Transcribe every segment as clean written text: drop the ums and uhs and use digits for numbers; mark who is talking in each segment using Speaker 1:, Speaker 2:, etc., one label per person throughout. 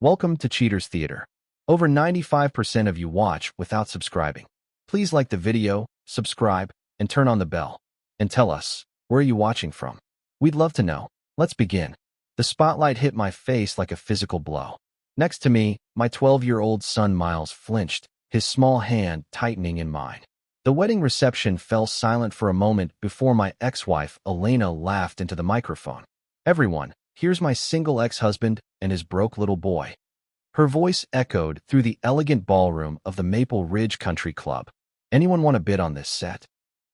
Speaker 1: Welcome to Cheaters Theater. Over 95% of you watch without subscribing. Please like the video, subscribe, and turn on the bell. And tell us, where are you watching from? We'd love to know. Let's begin. The spotlight hit my face like a physical blow. Next to me, my 12-year-old son Miles flinched, his small hand tightening in mine. The wedding reception fell silent for a moment before my ex-wife, Elena, laughed into the microphone. Everyone, here's my single ex-husband and his broke little boy. Her voice echoed through the elegant ballroom of the Maple Ridge Country Club. Anyone want to bid on this set?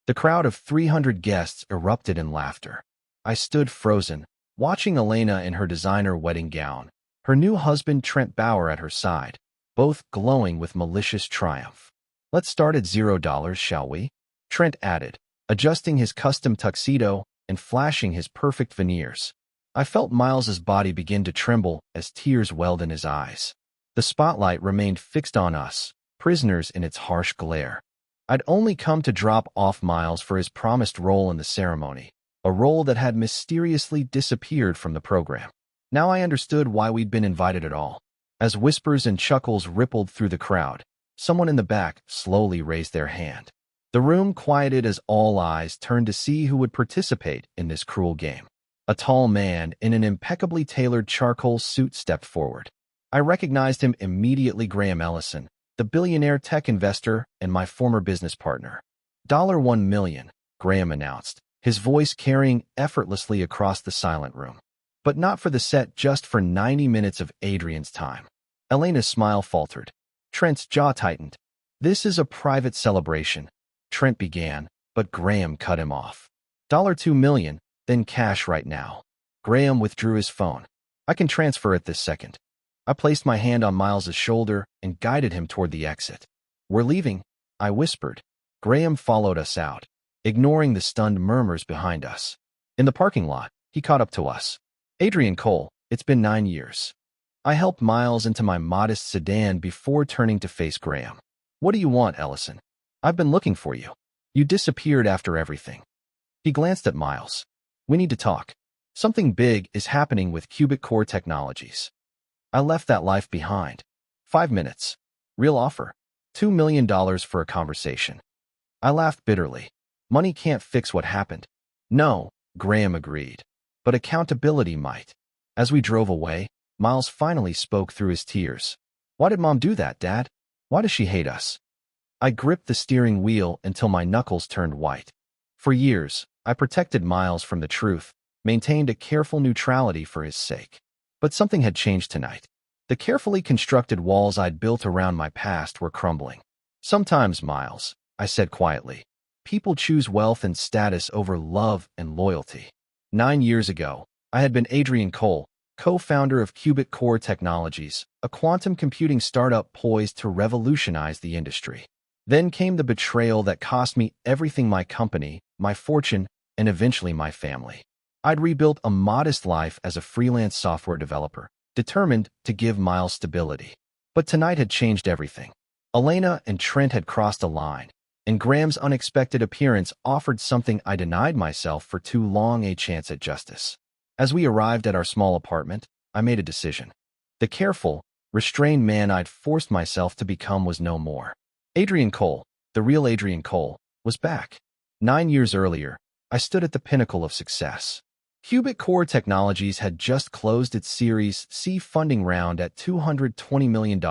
Speaker 1: The crowd of 300 guests erupted in laughter. I stood frozen, watching Elena in her designer wedding gown, her new husband Trent Bauer at her side, both glowing with malicious triumph. Let's start at $0, shall we? Trent added, adjusting his custom tuxedo and flashing his perfect veneers. I felt Miles's body begin to tremble as tears welled in his eyes. The spotlight remained fixed on us, prisoners in its harsh glare. I'd only come to drop off Miles for his promised role in the ceremony, a role that had mysteriously disappeared from the program. Now I understood why we'd been invited at all. As whispers and chuckles rippled through the crowd, someone in the back slowly raised their hand. The room quieted as all eyes turned to see who would participate in this cruel game. A tall man in an impeccably tailored charcoal suit stepped forward. I recognized him immediately. Graham Ellison, the billionaire tech investor and my former business partner. $1 million, Graham announced, his voice carrying effortlessly across the silent room. But not for the set, just for 90 minutes of Adrian's time. Elena's smile faltered. Trent's jaw tightened. This is a private celebration, Trent began, but Graham cut him off. $2 million. Then cash right now. Graham withdrew his phone. I can transfer it this second. I placed my hand on Miles's shoulder and guided him toward the exit. We're leaving, I whispered. Graham followed us out, ignoring the stunned murmurs behind us. In the parking lot, he caught up to us. Adrian Cole, it's been 9 years. I helped Miles into my modest sedan before turning to face Graham. What do you want, Ellison? I've been looking for you. You disappeared after everything. He glanced at Miles. We need to talk. Something big is happening with Cubic Core Technologies. I left that life behind. 5 minutes. Real offer. $2 million for a conversation. I laughed bitterly. Money can't fix what happened. No, Graham agreed. But accountability might. As we drove away, Miles finally spoke through his tears. Why did Mom do that, Dad? Why does she hate us? I gripped the steering wheel until my knuckles turned white. For years, I protected Miles from the truth, maintained a careful neutrality for his sake. But something had changed tonight. The carefully constructed walls I'd built around my past were crumbling. Sometimes, Miles, I said quietly, people choose wealth and status over love and loyalty. 9 years ago, I had been Adrian Cole, co-founder of Cubic Core Technologies, a quantum computing startup poised to revolutionize the industry. Then came the betrayal that cost me everything: my company, my fortune, and eventually my family. I'd rebuilt a modest life as a freelance software developer, determined to give Miles stability. But tonight had changed everything. Elena and Trent had crossed a line, and Graham's unexpected appearance offered something I denied myself for too long: a chance at justice. As we arrived at our small apartment, I made a decision. The careful, restrained man I'd forced myself to become was no more. Adrian Cole, the real Adrian Cole, was back. 9 years earlier, I stood at the pinnacle of success. Cubic Core Technologies had just closed its Series C funding round at $220 million,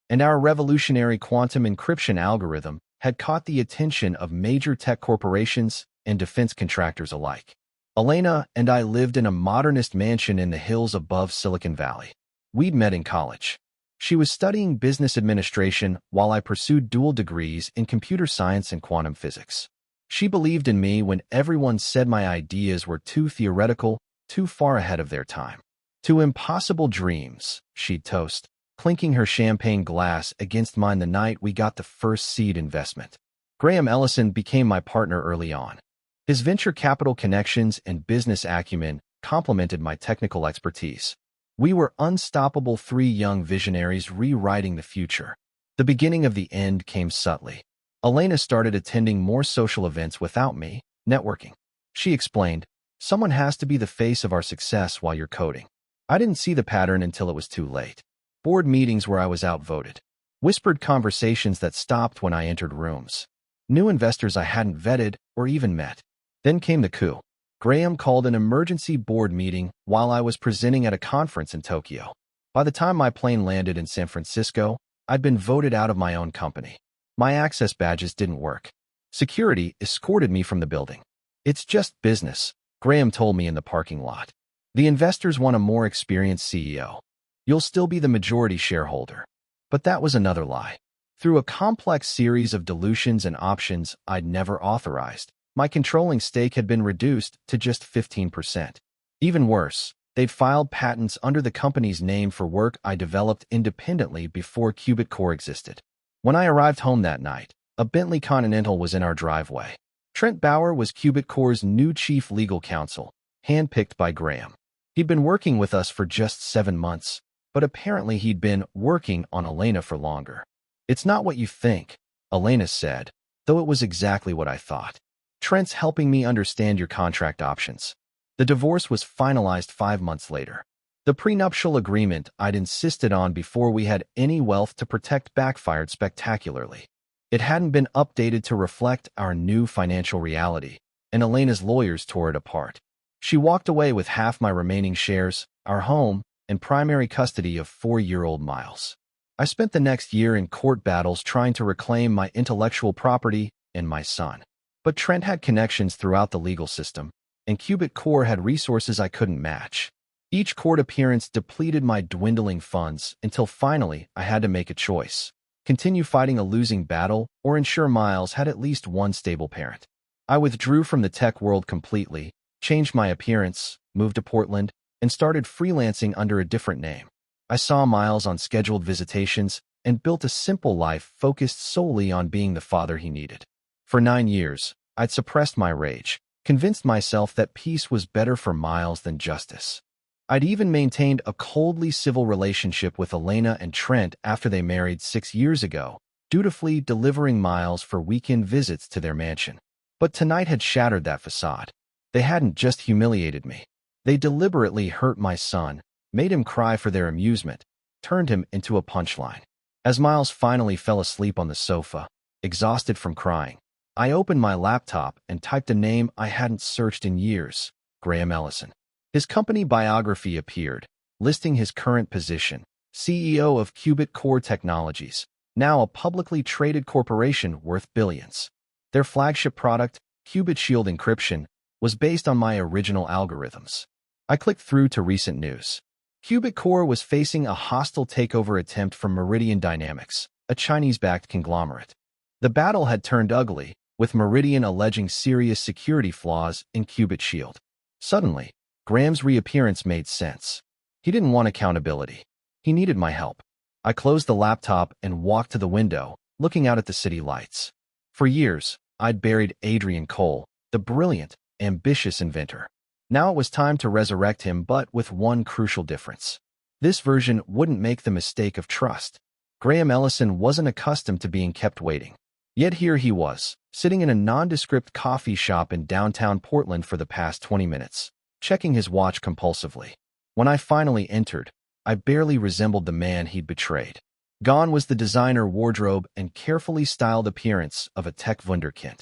Speaker 1: and our revolutionary quantum encryption algorithm had caught the attention of major tech corporations and defense contractors alike. Elena and I lived in a modernist mansion in the hills above Silicon Valley. We'd met in college. She was studying business administration while I pursued dual degrees in computer science and quantum physics. She believed in me when everyone said my ideas were too theoretical, too far ahead of their time. To impossible dreams, she'd toast, clinking her champagne glass against mine the night we got the first seed investment. Graham Ellison became my partner early on. His venture capital connections and business acumen complemented my technical expertise. We were unstoppable, 3 young visionaries rewriting the future. The beginning of the end came subtly. Elena started attending more social events without me, networking. She explained, someone has to be the face of our success while you're coding. I didn't see the pattern until it was too late. board meetings where I was outvoted, whispered conversations that stopped when I entered rooms, new investors I hadn't vetted or even met. Then came the coup. Graham called an emergency board meeting while I was presenting at a conference in Tokyo. By the time my plane landed in San Francisco, I'd been voted out of my own company. My access badges didn't work. Security escorted me from the building. "It's just business," Graham told me in the parking lot. "The investors want a more experienced CEO. You'll still be the majority shareholder." But that was another lie. Through a complex series of dilutions and options I'd never authorized, my controlling stake had been reduced to just 15%. Even worse, they'd filed patents under the company's name for work I developed independently before Qubit Core existed. When I arrived home that night, a Bentley Continental was in our driveway. Trent Bauer was Qubit Core's new chief legal counsel, handpicked by Graham. He'd been working with us for just 7 months, but apparently he'd been working on Elena for longer. "It's not what you think," Elena said, though it was exactly what I thought. "Trent's helping me understand your contract options." The divorce was finalized 5 months later. The prenuptial agreement I'd insisted on before we had any wealth to protect backfired spectacularly. It hadn't been updated to reflect our new financial reality, and Elena's lawyers tore it apart. She walked away with half my remaining shares, our home, and primary custody of 4-year-old Miles. I spent the next year in court battles trying to reclaim my intellectual property and my son. But Trent had connections throughout the legal system, and Qubit Core had resources I couldn't match. Each court appearance depleted my dwindling funds until finally I had to make a choice: continue fighting a losing battle or ensure Miles had at least one stable parent. I withdrew from the tech world completely, changed my appearance, moved to Portland, and started freelancing under a different name. I saw Miles on scheduled visitations and built a simple life focused solely on being the father he needed. For 9 years, I'd suppressed my rage, convinced myself that peace was better for Miles than justice. I'd even maintained a coldly civil relationship with Elena and Trent after they married 6 years ago, dutifully delivering Miles for weekend visits to their mansion. But tonight had shattered that facade. They hadn't just humiliated me. They deliberately hurt my son, made him cry for their amusement, turned him into a punchline. As Miles finally fell asleep on the sofa, exhausted from crying, I opened my laptop and typed a name I hadn't searched in years: Graham Ellison. His company biography appeared, listing his current position: CEO of Qubit Core Technologies, now a publicly traded corporation worth billions. Their flagship product, Qubit Shield Encryption, was based on my original algorithms. I clicked through to recent news. Qubit Core was facing a hostile takeover attempt from Meridian Dynamics, a Chinese-backed conglomerate. The battle had turned ugly, with Meridian alleging serious security flaws in Qubit Shield. Suddenly, Graham's reappearance made sense. He didn't want accountability. He needed my help. I closed the laptop and walked to the window, looking out at the city lights. For years, I'd buried Adrian Cole, the brilliant, ambitious inventor. Now it was time to resurrect him, but with one crucial difference. This version wouldn't make the mistake of trust. Graham Ellison wasn't accustomed to being kept waiting. Yet here he was, sitting in a nondescript coffee shop in downtown Portland for the past 20 minutes, checking his watch compulsively. When I finally entered, I barely resembled the man he'd betrayed. Gone was the designer wardrobe and carefully styled appearance of a tech wunderkind.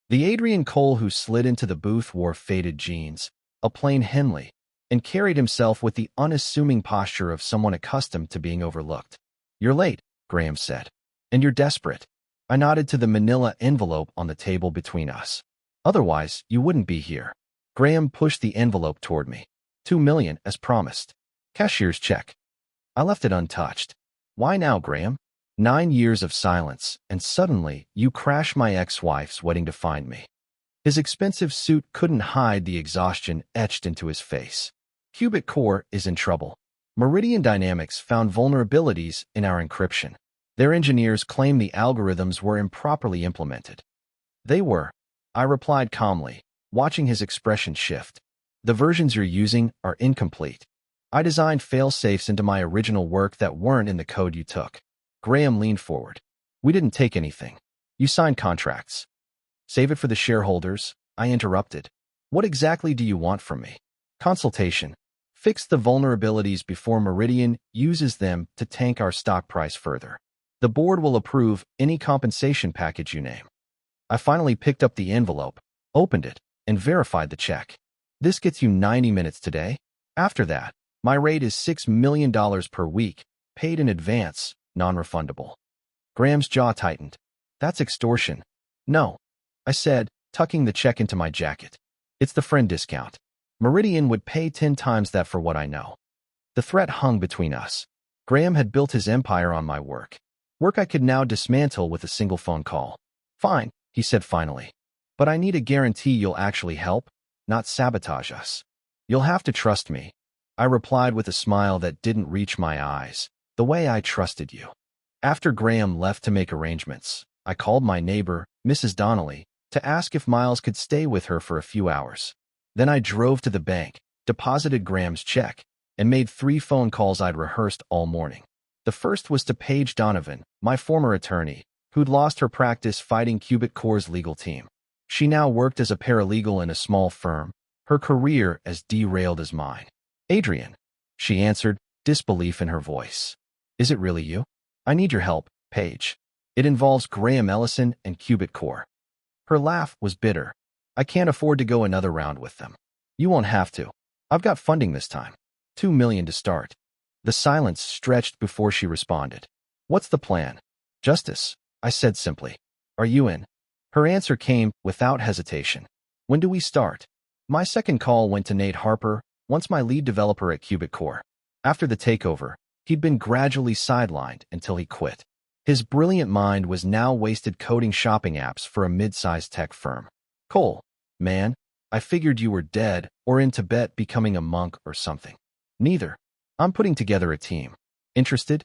Speaker 1: The Adrian Cole who slid into the booth wore faded jeans, a plain Henley, and carried himself with the unassuming posture of someone accustomed to being overlooked. "You're late," Graham said. "And you're desperate." I nodded to the manila envelope on the table between us. "Otherwise, you wouldn't be here." Graham pushed the envelope toward me. $2 million, as promised. Cashier's check. I left it untouched. "Why now, Graham?" 9 years of silence, and suddenly you crash my ex-wife's wedding to find me. His expensive suit couldn't hide the exhaustion etched into his face. Qubit Core is in trouble. Meridian Dynamics found vulnerabilities in our encryption. Their engineers claim the algorithms were improperly implemented. They were, I replied calmly, watching his expression shift. "The versions you're using are incomplete. I designed fail-safes into my original work that weren't in the code you took." Graham leaned forward. "We didn't take anything. You signed contracts." "Save it for the shareholders," I interrupted. "What exactly do you want from me?" "Consultation. Fix the vulnerabilities before Meridian uses them to tank our stock price further. The board will approve any compensation package you name. I finally picked up the envelope, opened it, and verified the check. This gets you 90 minutes today. After that, my rate is $6 million per week, paid in advance, non-refundable. Graham's jaw tightened. That's extortion. No, I said, tucking the check into my jacket. It's the friend discount. Meridian would pay 10 times that for what I know. The threat hung between us. Graham had built his empire on my work. Work I could now dismantle with a single phone call. Fine, he said finally. But I need a guarantee you'll actually help, not sabotage us. You'll have to trust me, I replied with a smile that didn't reach my eyes, the way I trusted you. After Graham left to make arrangements, I called my neighbor, Mrs. Donnelly, to ask if Miles could stay with her for a few hours. Then I drove to the bank, deposited Graham's check, and made 3 phone calls I'd rehearsed all morning. The first was to Paige Donovan, my former attorney, who'd lost her practice fighting Cubic Core's legal team. She now worked as a paralegal in a small firm, her career as derailed as mine. Adrian, she answered, disbelief in her voice. Is it really you? I need your help, Paige. It involves Graham Ellison and Cubic Core. Her laugh was bitter. I can't afford to go another round with them. You won't have to. I've got funding this time. $2 million to start. The silence stretched before she responded. What's the plan? Justice, I said simply. Are you in? Her answer came without hesitation. When do we start? My second call went to Nate Harper, once my lead developer at Cubic Core. After the takeover, he'd been gradually sidelined until he quit. His brilliant mind was now wasted coding shopping apps for a mid-sized tech firm. Cole, man, I figured you were dead or in Tibet becoming a monk or something. Neither. I'm putting together a team. Interested?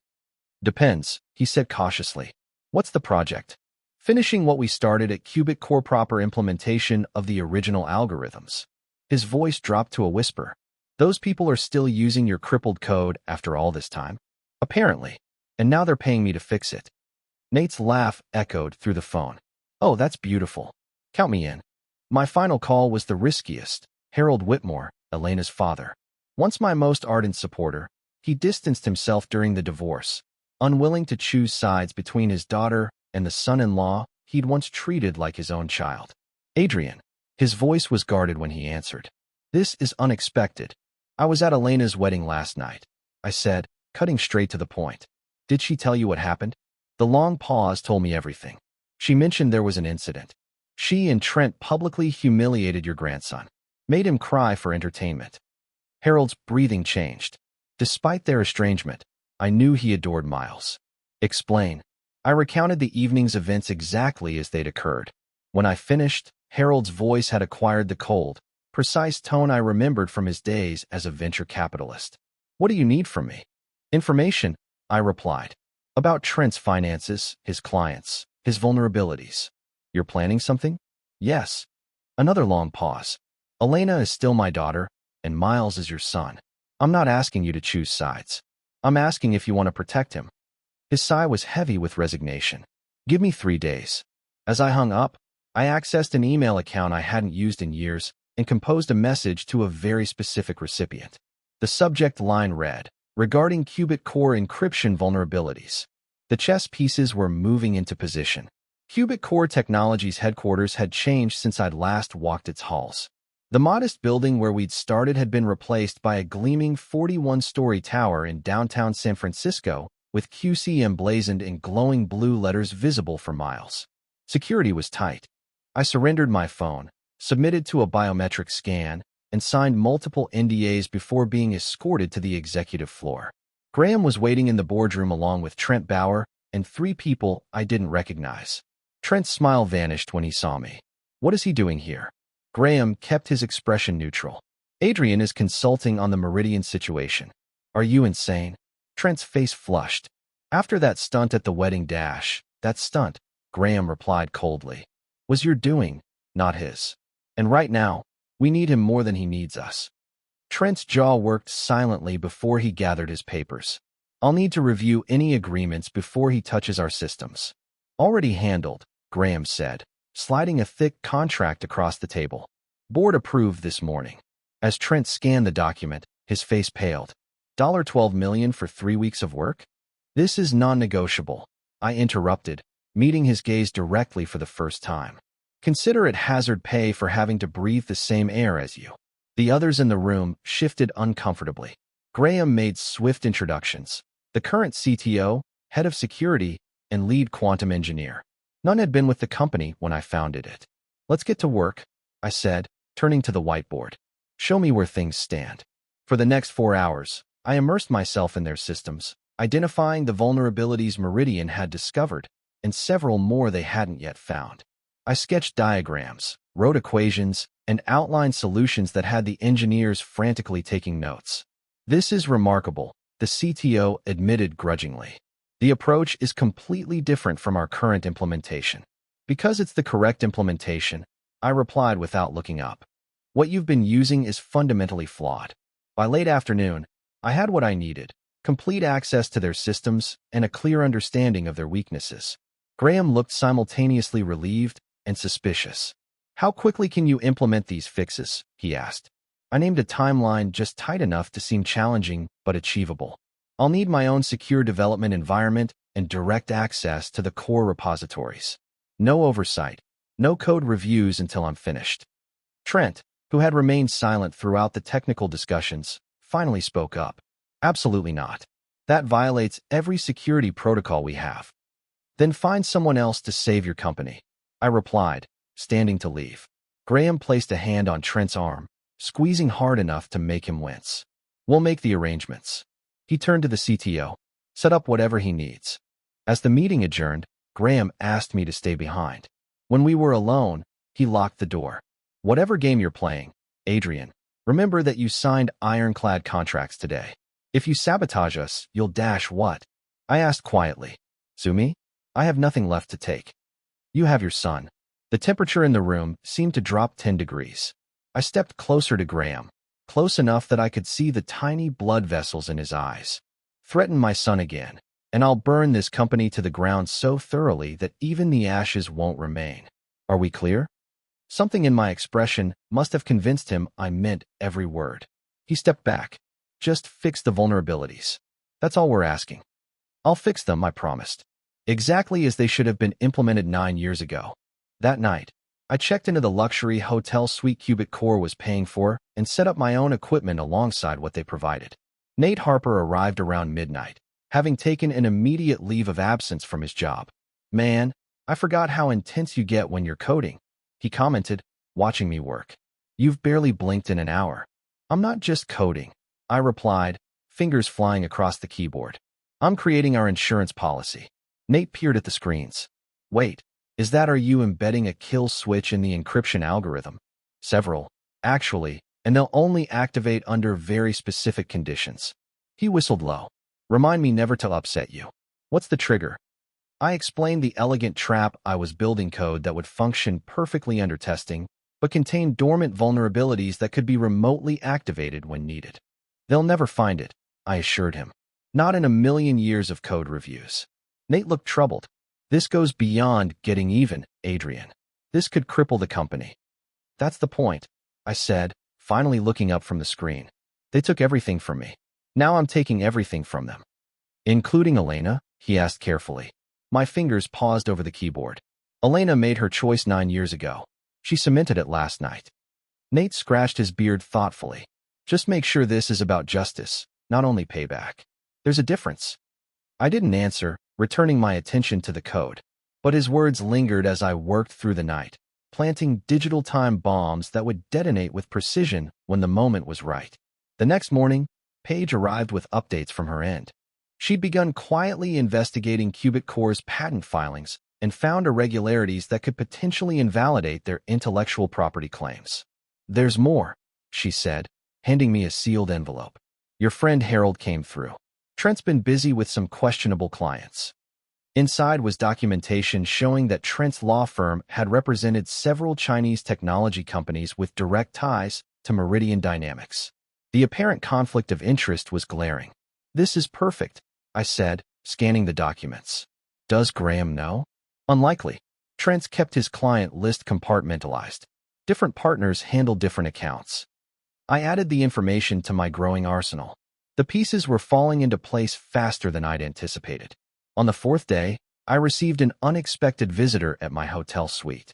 Speaker 1: Depends, he said cautiously. What's the project? Finishing what we started at Cubic Core, proper implementation of the original algorithms. His voice dropped to a whisper. Those people are still using your crippled code after all this time? Apparently. And now they're paying me to fix it. Nate's laugh echoed through the phone. Oh, that's beautiful. Count me in. My final call was the riskiest. Harold Whitmore, Elena's father. Once my most ardent supporter, he distanced himself during the divorce, unwilling to choose sides between his daughter and the son-in-law he'd once treated like his own child. Adrian. His voice was guarded when he answered. This is unexpected. I was at Elena's wedding last night, I said, cutting straight to the point. Did she tell you what happened? The long pause told me everything. She mentioned there was an incident. She and Trent publicly humiliated your grandson, made him cry for entertainment. Harold's breathing changed. Despite their estrangement, I knew he adored Miles. Explain. I recounted the evening's events exactly as they'd occurred. When I finished, Harold's voice had acquired the cold, precise tone I remembered from his days as a venture capitalist. What do you need from me? Information, I replied. About Trent's finances, his clients, his vulnerabilities. You're planning something? Yes. Another long pause. Elena is still my daughter, and Miles is your son. I'm not asking you to choose sides. I'm asking if you want to protect him. His sigh was heavy with resignation. Give me 3 days. As I hung up, I accessed an email account I hadn't used in years and composed a message to a very specific recipient. The subject line read, regarding Cubic Core encryption vulnerabilities. The chess pieces were moving into position. Cubic Core Technologies headquarters had changed since I'd last walked its halls. The modest building where we'd started had been replaced by a gleaming 41-story tower in downtown San Francisco, with QC emblazoned in glowing blue letters visible for miles. Security was tight. I surrendered my phone, submitted to a biometric scan, and signed multiple NDAs before being escorted to the executive floor. Graham was waiting in the boardroom along with Trent Bauer and 3 people I didn't recognize. Trent's smile vanished when he saw me. What is he doing here? Graham kept his expression neutral. Adrian is consulting on the Meridian situation. Are you insane? Trent's face flushed. After that stunt at the wedding dash, that stunt, Graham replied coldly, was your doing, not his. And right now, we need him more than he needs us. Trent's jaw worked silently before he gathered his papers. I'll need to review any agreements before he touches our systems. Already handled, Graham said, sliding a thick contract across the table. Board approved this morning. As Trent scanned the document, His face paled. $12 million for 3 weeks of work? This is non-negotiable, I interrupted, meeting his gaze directly for the first time. Consider it hazard pay for having to breathe the same air as you. The others in the room shifted uncomfortably. Graham made swift introductions. The current CTO, head of security, and lead quantum engineer. None had been with the company when I founded it. Let's get to work, I said, turning to the whiteboard. Show me where things stand. For the next 4 hours, I immersed myself in their systems, identifying the vulnerabilities Meridian had discovered and several more they hadn't yet found. I sketched diagrams, wrote equations, and outlined solutions that had the engineers frantically taking notes. This is remarkable, the CTO admitted grudgingly. The approach is completely different from our current implementation. Because it's the correct implementation, I replied without looking up. What you've been using is fundamentally flawed. By late afternoon, I had what I needed, complete access to their systems and a clear understanding of their weaknesses. Graham looked simultaneously relieved and suspicious. How quickly can you implement these fixes? He asked. I named a timeline just tight enough to seem challenging but achievable. I'll need my own secure development environment and direct access to the core repositories. No oversight, no code reviews until I'm finished. Trent, who had remained silent throughout the technical discussions, finally spoke up. Absolutely not. That violates every security protocol we have. Then find someone else to save your company, I replied, standing to leave. Graham placed a hand on Trent's arm, squeezing hard enough to make him wince. We'll make the arrangements. He turned to the CTO, set up whatever he needs. As the meeting adjourned, Graham asked me to stay behind. When we were alone, he locked the door. Whatever game you're playing, Adrian, remember that you signed ironclad contracts today. If you sabotage us, you'll dash what? I asked quietly. Sumi? I have nothing left to take. You have your son. The temperature in the room seemed to drop 10 degrees. I stepped closer to Graham, close enough that I could see the tiny blood vessels in his eyes. Threaten my son again, and I'll burn this company to the ground so thoroughly that even the ashes won't remain. Are we clear? Something in my expression must have convinced him I meant every word. He stepped back. Just fix the vulnerabilities. That's all we're asking. I'll fix them, I promised. Exactly as they should have been implemented 9 years ago. That night, I checked into the luxury hotel suite Qubit Core was paying for and set up my own equipment alongside what they provided. Nate Harper arrived around midnight, having taken an immediate leave of absence from his job. Man, I forgot how intense you get when you're coding, he commented, watching me work. You've barely blinked in an hour. I'm not just coding, I replied, fingers flying across the keyboard. I'm creating our insurance policy. Nate peered at the screens. Wait, is that are you embedding a kill switch in the encryption algorithm? Several, actually, and they'll only activate under very specific conditions. He whistled low. Remind me never to upset you. What's the trigger? I explained the elegant trap I was building code that would function perfectly under testing, but contain dormant vulnerabilities that could be remotely activated when needed. They'll never find it, I assured him. Not in a million years of code reviews. Nate looked troubled. This goes beyond getting even, Adrian. This could cripple the company. That's the point, I said, finally looking up from the screen. They took everything from me. Now I'm taking everything from them. Including Elena? He asked carefully. My fingers paused over the keyboard. Elena made her choice 9 years ago. She cemented it last night. Nate scratched his beard thoughtfully. Just make sure this is about justice, not only payback. There's a difference. I didn't answer, returning my attention to the code. But his words lingered as I worked through the night, planting digital time bombs that would detonate with precision when the moment was right. The next morning, Paige arrived with updates from her end. She'd begun quietly investigating Qubit Core's patent filings and found irregularities that could potentially invalidate their intellectual property claims. There's more, she said, handing me a sealed envelope. Your friend Harold came through. Trent's been busy with some questionable clients. Inside was documentation showing that Trent's law firm had represented several Chinese technology companies with direct ties to Meridian Dynamics. The apparent conflict of interest was glaring. This is perfect, I said, scanning the documents. Does Graham know? Unlikely. Trent's kept his client list compartmentalized. Different partners handle different accounts. I added the information to my growing arsenal. The pieces were falling into place faster than I'd anticipated. On the fourth day, I received an unexpected visitor at my hotel suite.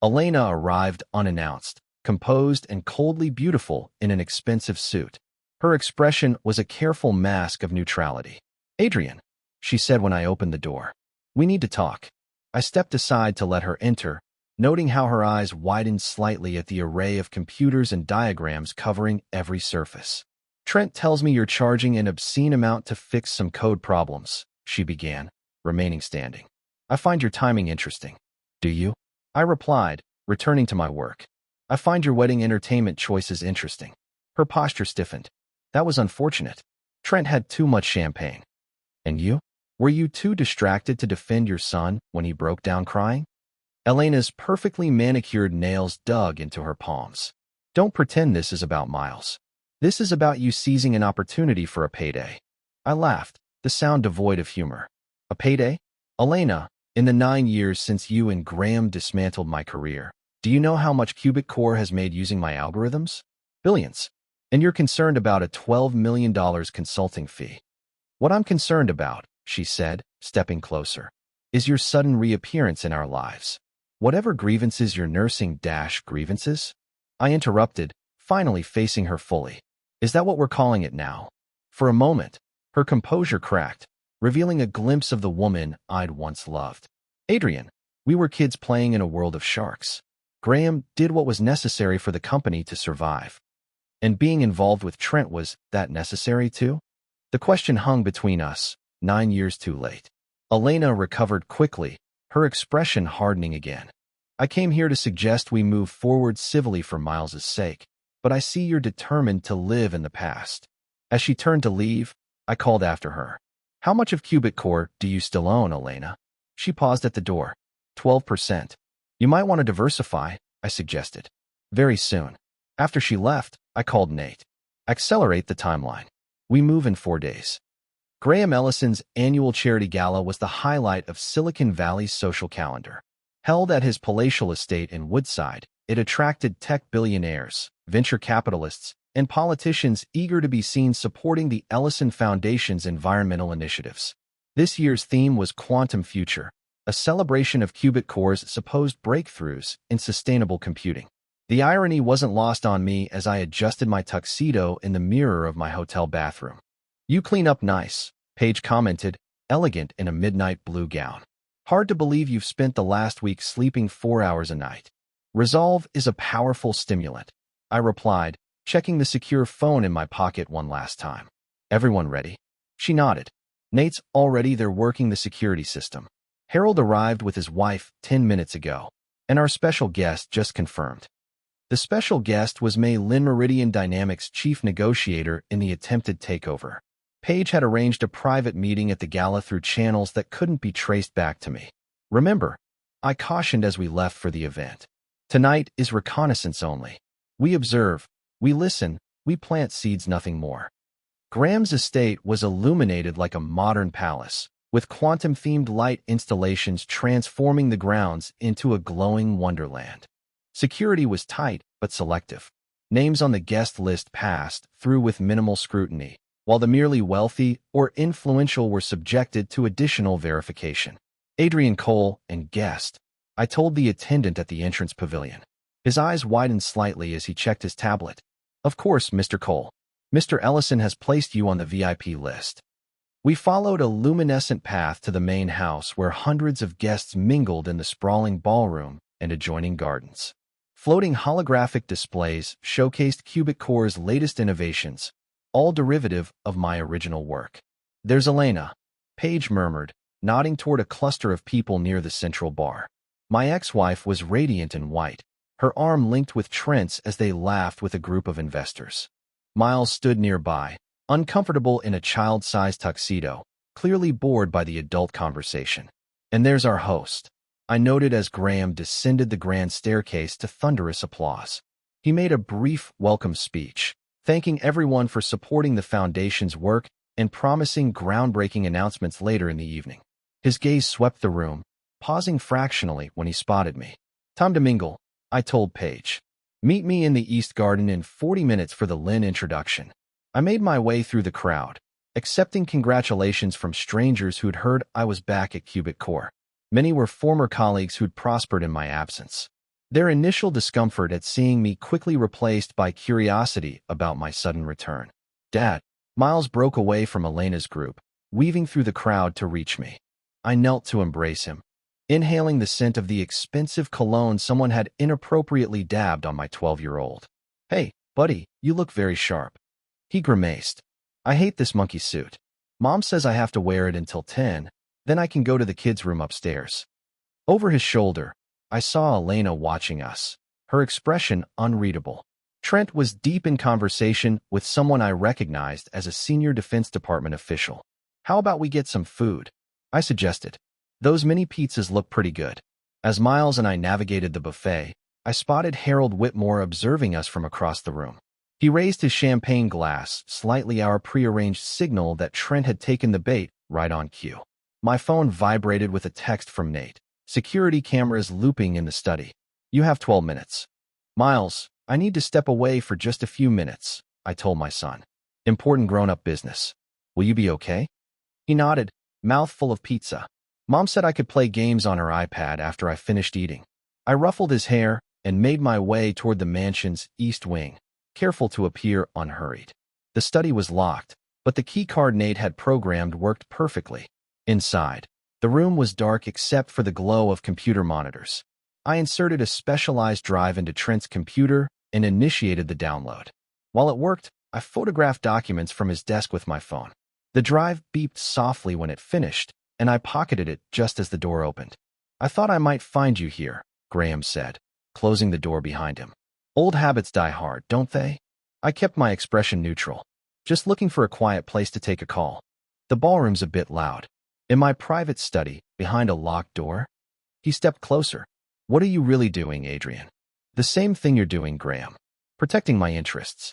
Speaker 1: Elena arrived unannounced, composed and coldly beautiful in an expensive suit. Her expression was a careful mask of neutrality. "Adrian," she said when I opened the door. "We need to talk." I stepped aside to let her enter, noting how her eyes widened slightly at the array of computers and diagrams covering every surface. "Trent tells me you're charging an obscene amount to fix some code problems," she began, remaining standing. "I find your timing interesting." "Do you?" I replied, returning to my work. "I find your wedding entertainment choices interesting." Her posture stiffened. "That was unfortunate. Trent had too much champagne." "And you? Were you too distracted to defend your son when he broke down crying?" Elena's perfectly manicured nails dug into her palms. "Don't pretend this is about Miles. This is about you seizing an opportunity for a payday." I laughed, the sound devoid of humor. "A payday? Elena, in the 9 years since you and Graham dismantled my career, do you know how much Cubic Core has made using my algorithms? Billions. And you're concerned about a $12 million consulting fee." "What I'm concerned about," she said, stepping closer, "is your sudden reappearance in our lives. Whatever grievances you're nursing grievances?" I interrupted, finally facing her fully. "Is that what we're calling it now?" For a moment, her composure cracked, revealing a glimpse of the woman I'd once loved. "Adrian, we were kids playing in a world of sharks. Graham did what was necessary for the company to survive. And being involved with Trent, was that necessary too?" The question hung between us, 9 years too late. Elena recovered quickly, her expression hardening again. "I came here to suggest we move forward civilly for Miles's sake, but I see you're determined to live in the past." As she turned to leave, I called after her. "How much of Cubic Core do you still own, Elena?" She paused at the door. 12%. "You might want to diversify," I suggested. "Very soon." After she left, I called Nate. "Accelerate the timeline. We move in 4 days." Graham Ellison's annual charity gala was the highlight of Silicon Valley's social calendar. Held at his palatial estate in Woodside, it attracted tech billionaires, venture capitalists, and politicians eager to be seen supporting the Ellison Foundation's environmental initiatives. This year's theme was Quantum Future, a celebration of Cubic Core's supposed breakthroughs in sustainable computing. The irony wasn't lost on me as I adjusted my tuxedo in the mirror of my hotel bathroom. "You clean up nice," Paige commented, elegant in a midnight blue gown. "Hard to believe you've spent the last week sleeping 4 hours a night." "Resolve is a powerful stimulant," I replied, checking the secure phone in my pocket one last time. "Everyone ready?" She nodded. "Nate's already there working the security system. Harold arrived with his wife 10 minutes ago, and our special guest just confirmed." The special guest was Mei Lin, Meridian Dynamics chief negotiator in the attempted takeover. Paige had arranged a private meeting at the gala through channels that couldn't be traced back to me. "Remember," I cautioned as we left for the event, "tonight is reconnaissance only. We observe, we listen, we plant seeds, nothing more." Graham's estate was illuminated like a modern palace, with quantum-themed light installations transforming the grounds into a glowing wonderland. Security was tight but selective. Names on the guest list passed through with minimal scrutiny, while the merely wealthy or influential were subjected to additional verification. "Adrian Cole and guest," I told the attendant at the entrance pavilion. His eyes widened slightly as he checked his tablet. "Of course, Mr. Cole. Mr. Ellison has placed you on the VIP list." We followed a luminescent path to the main house where hundreds of guests mingled in the sprawling ballroom and adjoining gardens. Floating holographic displays showcased Cubic Core's latest innovations, all derivative of my original work. "There's Elena," Paige murmured, nodding toward a cluster of people near the central bar. My ex-wife was radiant in white, her arm linked with Trent's as they laughed with a group of investors. Miles stood nearby, uncomfortable in a child-sized tuxedo, clearly bored by the adult conversation. "And there's our host," I noted as Graham descended the grand staircase to thunderous applause. He made a brief welcome speech, thanking everyone for supporting the Foundation's work and promising groundbreaking announcements later in the evening. His gaze swept the room, pausing fractionally when he spotted me. "Time to mingle," I told Paige. Meet me in the East Garden in 40 minutes for the Lin introduction. I made my way through the crowd, accepting congratulations from strangers who'd heard I was back at Cubic Core. Many were former colleagues who'd prospered in my absence. Their initial discomfort at seeing me quickly replaced by curiosity about my sudden return. Dad, Miles broke away from Elena's group, weaving through the crowd to reach me. I knelt to embrace him, inhaling the scent of the expensive cologne someone had inappropriately dabbed on my 12-year-old. Hey, buddy, you look very sharp. He grimaced. I hate this monkey suit. Mom says I have to wear it until 10, then I can go to the kids' room upstairs. Over his shoulder, I saw Elena watching us, her expression unreadable. Trent was deep in conversation with someone I recognized as a senior Defense Department official. How about we get some food? I suggested. Those mini pizzas look pretty good. As Miles and I navigated the buffet, I spotted Harold Whitmore observing us from across the room. He raised his champagne glass, slightly our prearranged signal that Trent had taken the bait right on cue. My phone vibrated with a text from Nate. Security cameras looping in the study. You have 12 minutes. Miles, I need to step away for just a few minutes, I told my son. Important grown-up business. Will you be okay? He nodded, mouth full of pizza. Mom said I could play games on her iPad after I finished eating. I ruffled his hair and made my way toward the mansion's east wing, careful to appear unhurried. The study was locked, but the keycard Nate had programmed worked perfectly. Inside, the room was dark except for the glow of computer monitors. I inserted a specialized drive into Trent's computer and initiated the download. While it worked, I photographed documents from his desk with my phone. The drive beeped softly when it finished, and I pocketed it just as the door opened. I thought I might find you here, Graham said, closing the door behind him. Old habits die hard, don't they? I kept my expression neutral, just looking for a quiet place to take a call. The ballroom's a bit loud. In my private study, behind a locked door? He stepped closer. What are you really doing, Adrian? The same thing you're doing, Graham. Protecting my interests.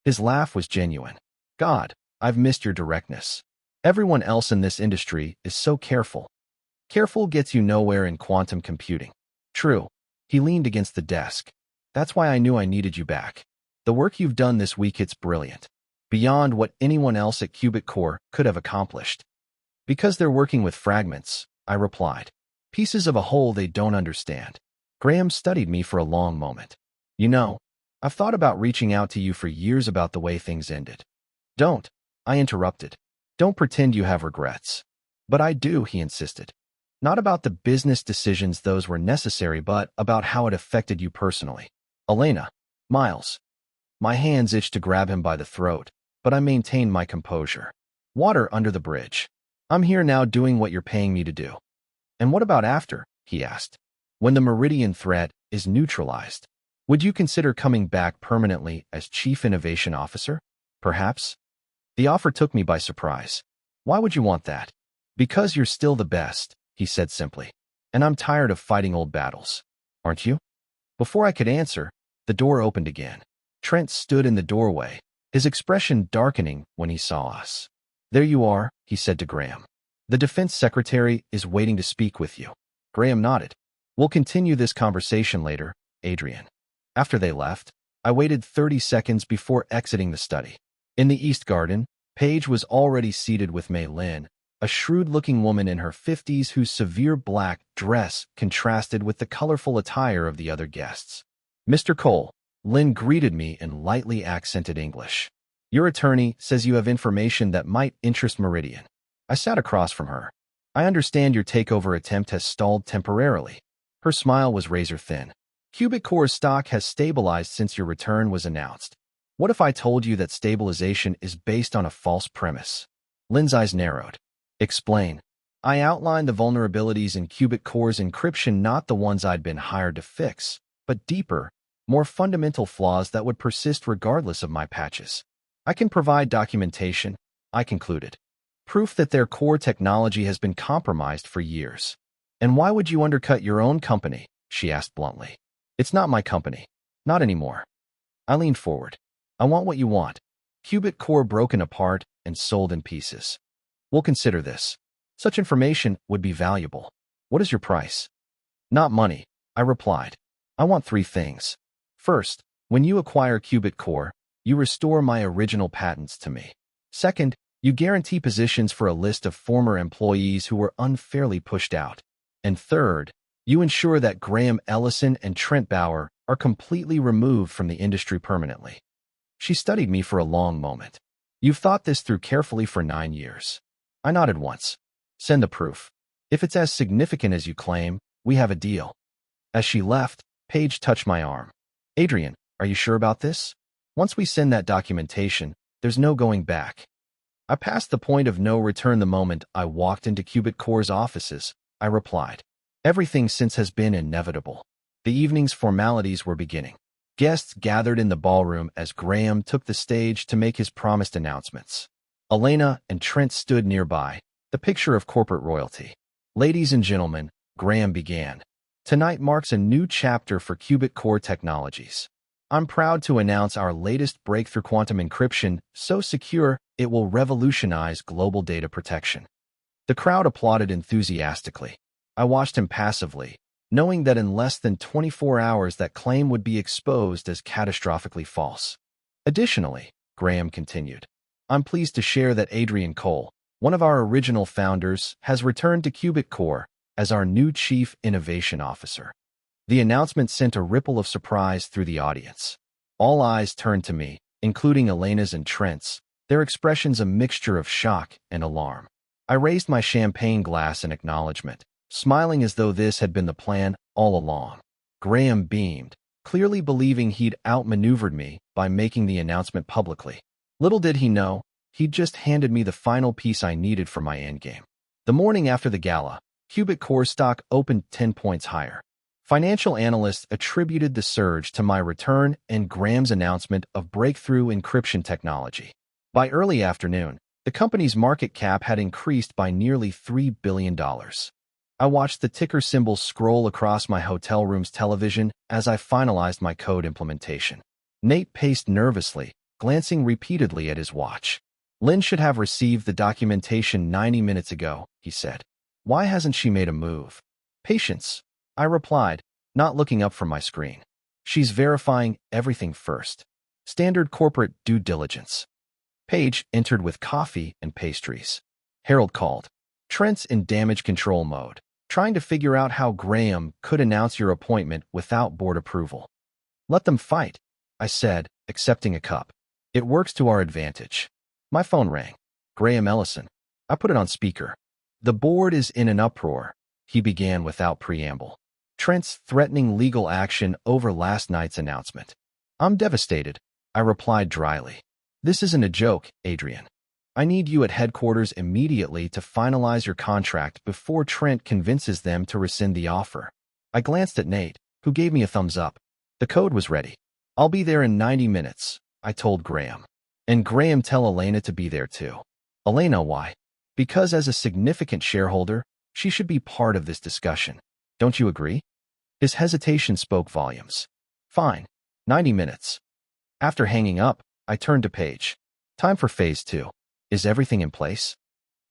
Speaker 1: His laugh was genuine. God, I've missed your directness. Everyone else in this industry is so careful. Careful gets you nowhere in quantum computing. True. He leaned against the desk. That's why I knew I needed you back. The work you've done this week, it's brilliant. Beyond what anyone else at Cubic Core could have accomplished. Because they're working with fragments, I replied. Pieces of a whole they don't understand. Graham studied me for a long moment. You know, I've thought about reaching out to you for years about the way things ended. Don't, I interrupted. Don't pretend you have regrets. But I do, he insisted. Not about the business decisions those were necessary, but about how it affected you personally. Elena, Miles. My hands itched to grab him by the throat, but I maintained my composure. Water under the bridge. I'm here now doing what you're paying me to do. And what about after? He asked. When the Meridian threat is neutralized, would you consider coming back permanently as Chief Innovation Officer? Perhaps? The offer took me by surprise. Why would you want that? Because you're still the best, he said simply. And I'm tired of fighting old battles. Aren't you? Before I could answer, the door opened again. Trent stood in the doorway, his expression darkening when he saw us. There you are, he said to Graham. The defense secretary is waiting to speak with you. Graham nodded. We'll continue this conversation later, Adrian. After they left, I waited 30 seconds before exiting the study. In the East Garden, Paige was already seated with Mei Lin, a shrewd-looking woman in her 50s whose severe black dress contrasted with the colorful attire of the other guests. Mr. Cole, Lin greeted me in lightly accented English. Your attorney says you have information that might interest Meridian. I sat across from her. I understand your takeover attempt has stalled temporarily. Her smile was razor-thin. Cubic Core's stock has stabilized since your return was announced. What if I told you that stabilization is based on a false premise? Lin's eyes narrowed. Explain. I outlined the vulnerabilities in Cubic Core's encryption, not the ones I'd been hired to fix, but deeper, more fundamental flaws that would persist regardless of my patches. I can provide documentation, I concluded. Proof that their core technology has been compromised for years. And why would you undercut your own company? She asked bluntly. It's not my company. Not anymore. I leaned forward. I want what you want. Cubic Core broken apart and sold in pieces. We'll consider this. Such information would be valuable. What is your price? Not money, I replied. I want 3 things. First, when you acquire Qubit Core, you restore my original patents to me. Second, you guarantee positions for a list of former employees who were unfairly pushed out. And third, you ensure that Graham Ellison and Trent Bauer are completely removed from the industry permanently. She studied me for a long moment. You've thought this through carefully for 9 years. I nodded once. Send the proof. If it's as significant as you claim, we have a deal. As she left, Paige touched my arm. Adrian, are you sure about this? Once we send that documentation, there's no going back. I passed the point of no return the moment I walked into Qubit Core's offices. I replied. Everything since has been inevitable. The evening's formalities were beginning. Guests gathered in the ballroom as Graham took the stage to make his promised announcements. Elena and Trent stood nearby, the picture of corporate royalty. Ladies and gentlemen, Graham began. Tonight marks a new chapter for Qubit Core Technologies. I'm proud to announce our latest breakthrough quantum encryption, so secure it will revolutionize global data protection. The crowd applauded enthusiastically. I watched him passively, knowing that in less than 24 hours that claim would be exposed as catastrophically false. Additionally, Graham continued, I'm pleased to share that Adrian Cole, one of our original founders, has returned to Qubit Core as our new Chief Innovation Officer. The announcement sent a ripple of surprise through the audience. All eyes turned to me, including Elena's and Trent's, their expressions a mixture of shock and alarm. I raised my champagne glass in acknowledgement, smiling as though this had been the plan all along. Graham beamed, clearly believing he'd outmaneuvered me by making the announcement publicly. Little did he know, he'd just handed me the final piece I needed for my endgame. The morning after the gala, Qubit Core stock opened 10 points higher. Financial analysts attributed the surge to my return and Graham's announcement of breakthrough encryption technology. By early afternoon, the company's market cap had increased by nearly $3 billion. I watched the ticker symbols scroll across my hotel room's television as I finalized my code implementation. Nate paced nervously, glancing repeatedly at his watch. Lynn should have received the documentation 90 minutes ago, he said. Why hasn't she made a move? Patience, I replied, not looking up from my screen. She's verifying everything first. Standard corporate due diligence. Paige entered with coffee and pastries. Harold called. Trent's in damage control mode, trying to figure out how Graham could announce your appointment without board approval. Let them fight, I said, accepting a cup. It works to our advantage. My phone rang. Graham Ellison. I put it on speaker. The board is in an uproar, he began without preamble. Trent's threatening legal action over last night's announcement. I'm devastated, I replied dryly. This isn't a joke, Adrian. I need you at headquarters immediately to finalize your contract before Trent convinces them to rescind the offer. I glanced at Nate, who gave me a thumbs up. The code was ready. I'll be there in 90 minutes, I told Graham. And Graham, tell Elena to be there too. Elena, why? Because as a significant shareholder, she should be part of this discussion. Don't you agree? His hesitation spoke volumes. Fine. 90 minutes. After hanging up, I turned to Paige. Time for phase 2. Is everything in place?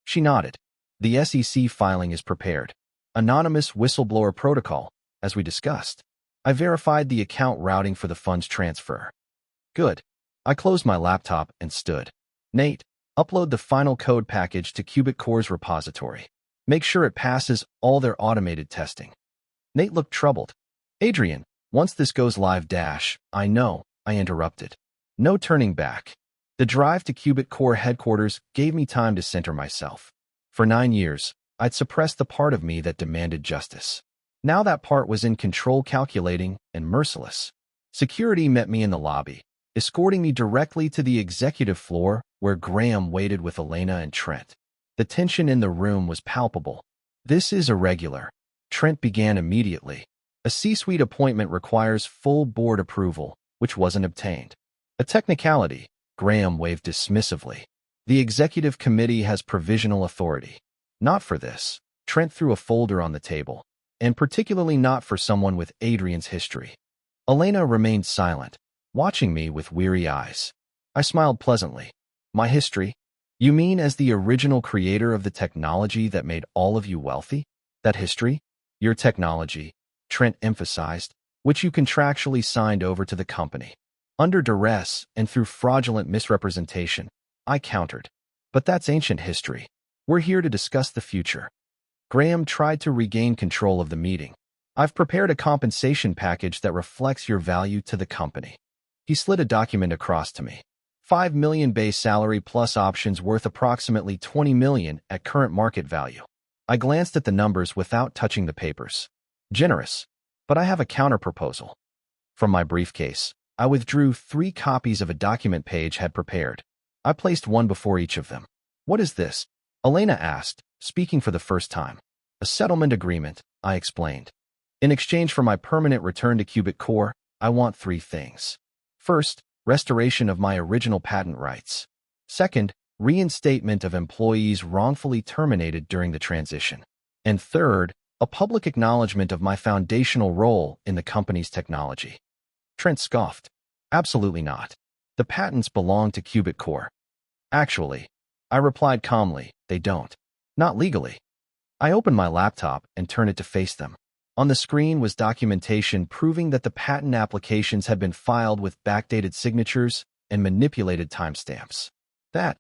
Speaker 1: She nodded. The SEC filing is prepared. Anonymous whistleblower protocol, as we discussed. I verified the account routing for the funds transfer. Good. I closed my laptop and stood. Nate, upload the final code package to Qubit Core's repository. Make sure it passes all their automated testing. Nate looked troubled. Adrian, once this goes live I know, I interrupted. No turning back. The drive to Qubit Core headquarters gave me time to center myself. For 9 years, I'd suppressed the part of me that demanded justice. Now that part was in control, calculating, and merciless. Security met me in the lobby, escorting me directly to the executive floor where Graham waited with Elena and Trent. The tension in the room was palpable. This is irregular. Trent began immediately. A C-suite appointment requires full board approval, which wasn't obtained. A technicality, Graham waved dismissively. The executive committee has provisional authority. Not for this. Trent threw a folder on the table, and particularly not for someone with Adrian's history. Elena remained silent, watching me with weary eyes. I smiled pleasantly. My history? You mean as the original creator of the technology that made all of you wealthy? That history? Your technology, Trent emphasized, which you contractually signed over to the company. Under duress and through fraudulent misrepresentation, I countered. But that's ancient history. We're here to discuss the future. Graham tried to regain control of the meeting. I've prepared a compensation package that reflects your value to the company. He slid a document across to me. $5 million base salary plus options worth approximately $20 million at current market value. I glanced at the numbers without touching the papers. Generous, but I have a counterproposal. From my briefcase, I withdrew 3 copies of a document Paige had prepared. I placed one before each of them. What is this? Elena asked, speaking for the first time. A settlement agreement, I explained. In exchange for my permanent return to Cubic Core, I want 3 things. First, restoration of my original patent rights. Second, reinstatement of employees wrongfully terminated during the transition. And third, a public acknowledgement of my foundational role in the company's technology. Trent scoffed. Absolutely not. The patents belong to Cubic Core. Actually, I replied calmly, they don't. Not legally. I opened my laptop and turned it to face them. On the screen was documentation proving that the patent applications had been filed with backdated signatures and manipulated timestamps. That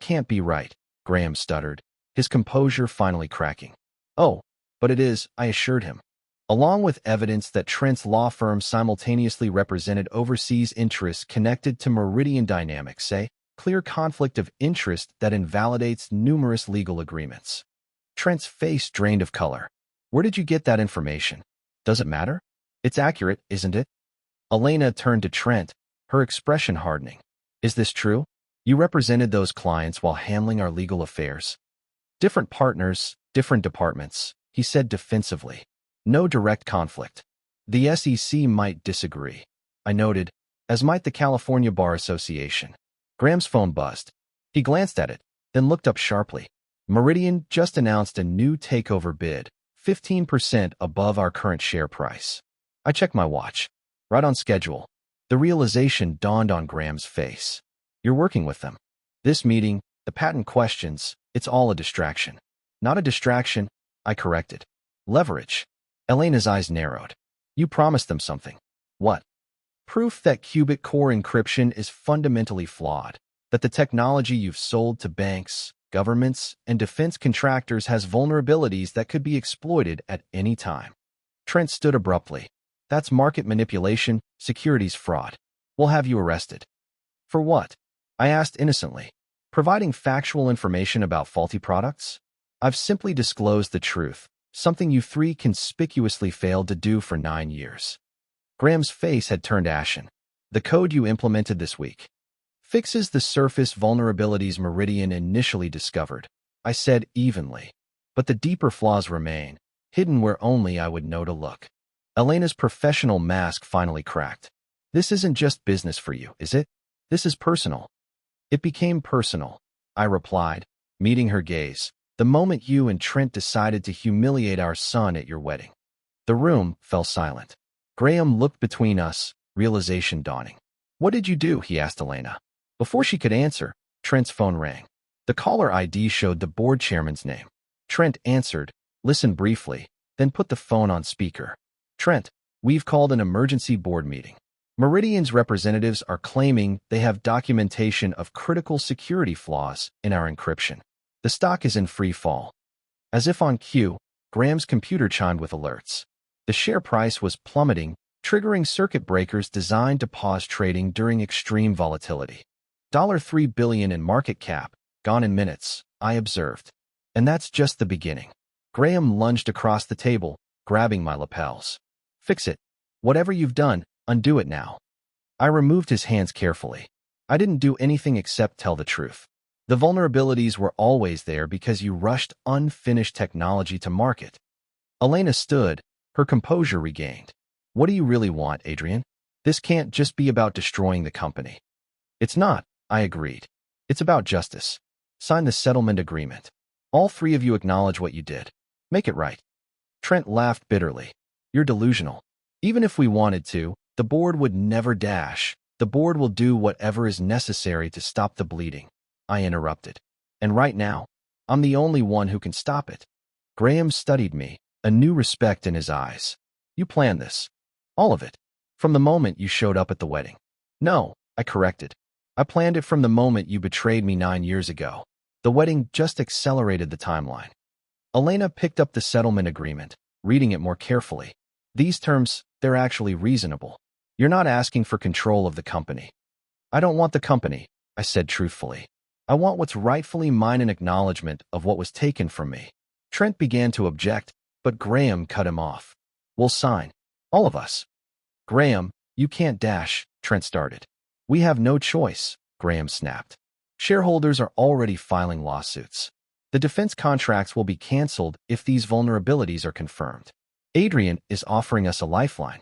Speaker 1: can't be right, Graham stuttered, his composure finally cracking. Oh, but it is, I assured him. Along with evidence that Trent's law firm simultaneously represented overseas interests connected to Meridian Dynamics, a clear conflict of interest that invalidates numerous legal agreements. Trent's face drained of color. Where did you get that information? Does it matter? It's accurate, isn't it? Elena turned to Trent, her expression hardening. Is this true? You represented those clients while handling our legal affairs. Different partners, different departments, he said defensively. No direct conflict. The SEC might disagree, I noted, as might the California Bar Association. Graham's phone buzzed. He glanced at it, then looked up sharply. Meridian just announced a new takeover bid, 15% above our current share price. I checked my watch. Right on schedule. The realization dawned on Graham's face. You're working with them. This meeting, the patent questions, it's all a distraction. Not a distraction, I corrected. Leverage. Elena's eyes narrowed. You promised them something. What? Proof that Cubic Core encryption is fundamentally flawed, that the technology you've sold to banks, governments, and defense contractors has vulnerabilities that could be exploited at any time. Trent stood abruptly. That's market manipulation, securities fraud. We'll have you arrested. For what? I asked innocently. Providing factual information about faulty products? I've simply disclosed the truth, something you 3 conspicuously failed to do for 9 years. Graham's face had turned ashen. The code you implemented this week fixes the surface vulnerabilities Meridian initially discovered, I said evenly. But the deeper flaws remain, hidden where only I would know to look. Elena's professional mask finally cracked. This isn't just business for you, is it? This is personal. It became personal, I replied, meeting her gaze, the moment you and Trent decided to humiliate our son at your wedding. The room fell silent. Graham looked between us, realization dawning. What did you do? He asked Elena. Before she could answer, Trent's phone rang. The caller ID showed the board chairman's name. Trent answered, listened briefly, then put the phone on speaker. Trent, we've called an emergency board meeting. Meridian's representatives are claiming they have documentation of critical security flaws in our encryption. The stock is in free fall. As if on cue, Graham's computer chimed with alerts. The share price was plummeting, triggering circuit breakers designed to pause trading during extreme volatility. $3 billion in market cap, gone in minutes, I observed. And that's just the beginning. Graham lunged across the table, grabbing my lapels. Fix it. Whatever you've done, undo it now. I removed his hands carefully. I didn't do anything except tell the truth. The vulnerabilities were always there because you rushed unfinished technology to market. Elena stood, her composure regained. What do you really want, Adrian? This can't just be about destroying the company. It's not, I agreed. It's about justice. Sign the settlement agreement. All 3 of you acknowledge what you did. Make it right. Trent laughed bitterly. You're delusional. Even if we wanted to, the board would never dash. The board will do whatever is necessary to stop the bleeding. I interrupted. And right now, I'm the only one who can stop it. Graham studied me, a new respect in his eyes. You planned this. All of it. From the moment you showed up at the wedding. No, I corrected. I planned it from the moment you betrayed me 9 years ago. The wedding just accelerated the timeline. Elena picked up the settlement agreement, reading it more carefully. These terms, they're actually reasonable. You're not asking for control of the company. I don't want the company, I said truthfully. I want what's rightfully mine, an acknowledgement of what was taken from me. Trent began to object, but Graham cut him off. We'll sign. All of us. Graham, you can't dash, Trent started. We have no choice, Graham snapped. Shareholders are already filing lawsuits. The defense contracts will be canceled if these vulnerabilities are confirmed. Adrian is offering us a lifeline.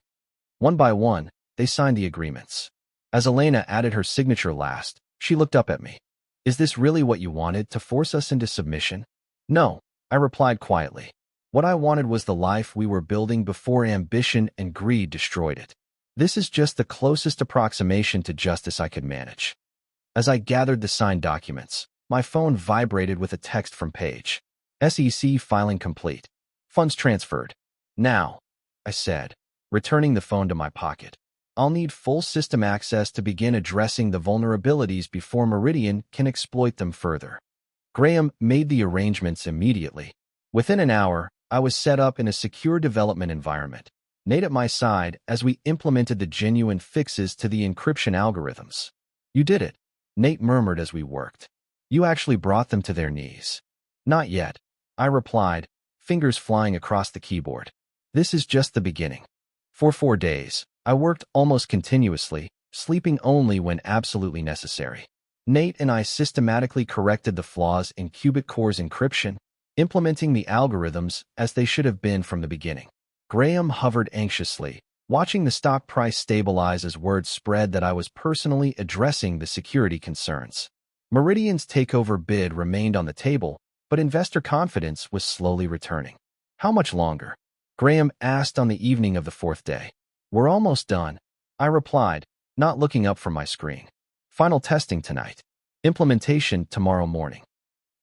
Speaker 1: One by one, they signed the agreements. As Elena added her signature last, she looked up at me. Is this really what you wanted, to force us into submission? No, I replied quietly. What I wanted was the life we were building before ambition and greed destroyed it. This is just the closest approximation to justice I could manage. As I gathered the signed documents, my phone vibrated with a text from Paige. SEC filing complete. Funds transferred. Now, I said, returning the phone to my pocket. I'll need full system access to begin addressing the vulnerabilities before Meridian can exploit them further. Graham made the arrangements immediately. Within an hour, I was set up in a secure development environment, Nate at my side as we implemented the genuine fixes to the encryption algorithms. You did it, Nate murmured as we worked. You actually brought them to their knees. Not yet, I replied, fingers flying across the keyboard. This is just the beginning. For 4 days, I worked almost continuously, sleeping only when absolutely necessary. Nate and I systematically corrected the flaws in Qubit Core's encryption, implementing the algorithms as they should have been from the beginning. Graham hovered anxiously, watching the stock price stabilize as word spread that I was personally addressing the security concerns. Meridian's takeover bid remained on the table, but investor confidence was slowly returning. How much longer? Graham asked on the evening of the 4th day. We're almost done, I replied, not looking up from my screen. Final testing tonight. Implementation tomorrow morning.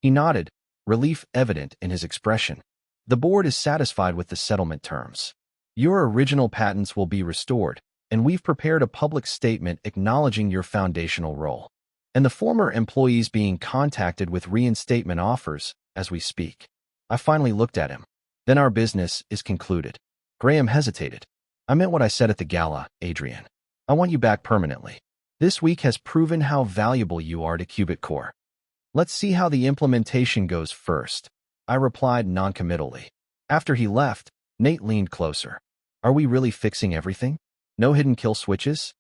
Speaker 1: He nodded, relief evident in his expression. The board is satisfied with the settlement terms. Your original patents will be restored, and we've prepared a public statement acknowledging your foundational role. And the former employees being contacted with reinstatement offers as we speak. I finally looked at him. Then our business is concluded. Graham hesitated. I meant what I said at the gala, Adrian. I want you back permanently. This week has proven how valuable you are to Qubit Core. Let's see how the implementation goes first, I replied noncommittally. After he left, Nate leaned closer. Are we really fixing everything? No hidden kill switches?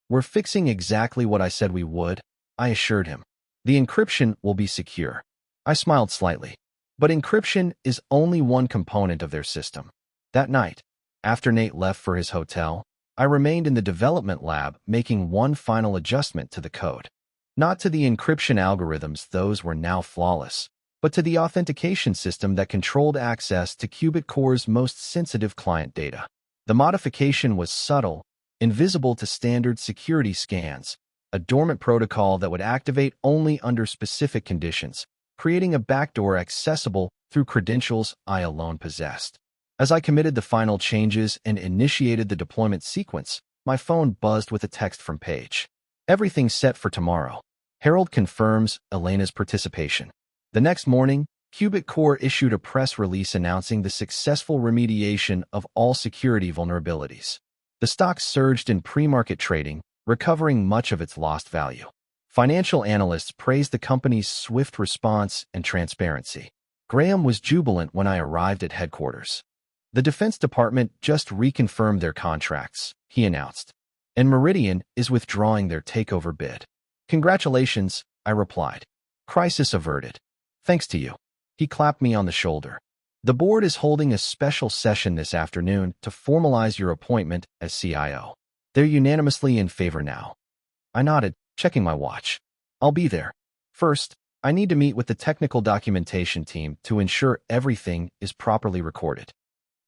Speaker 1: We're fixing exactly what I said we would, I assured him. The encryption will be secure. I smiled slightly. But encryption is only one component of their system. That night, after Nate left for his hotel, I remained in the development lab making one final adjustment to the code. Not to the encryption algorithms, those were now flawless, but to the authentication system that controlled access to Qubit Core's most sensitive client data. The modification was subtle, invisible to standard security scans, a dormant protocol that would activate only under specific conditions, creating a backdoor accessible through credentials I alone possessed. As I committed the final changes and initiated the deployment sequence, my phone buzzed with a text from Paige. Everything's set for tomorrow. Harold confirms Elena's participation. The next morning, Qubit Core issued a press release announcing the successful remediation of all security vulnerabilities. The stock surged in pre-market trading, recovering much of its lost value. Financial analysts praised the company's swift response and transparency. Graham was jubilant when I arrived at headquarters. The Defense Department just reconfirmed their contracts, he announced, and Meridian is withdrawing their takeover bid. Congratulations, I replied. Crisis averted. Thanks to you. He clapped me on the shoulder. The board is holding a special session this afternoon to formalize your appointment as CIO. They're unanimously in favor now. I nodded, checking my watch. I'll be there. First, I need to meet with the technical documentation team to ensure everything is properly recorded.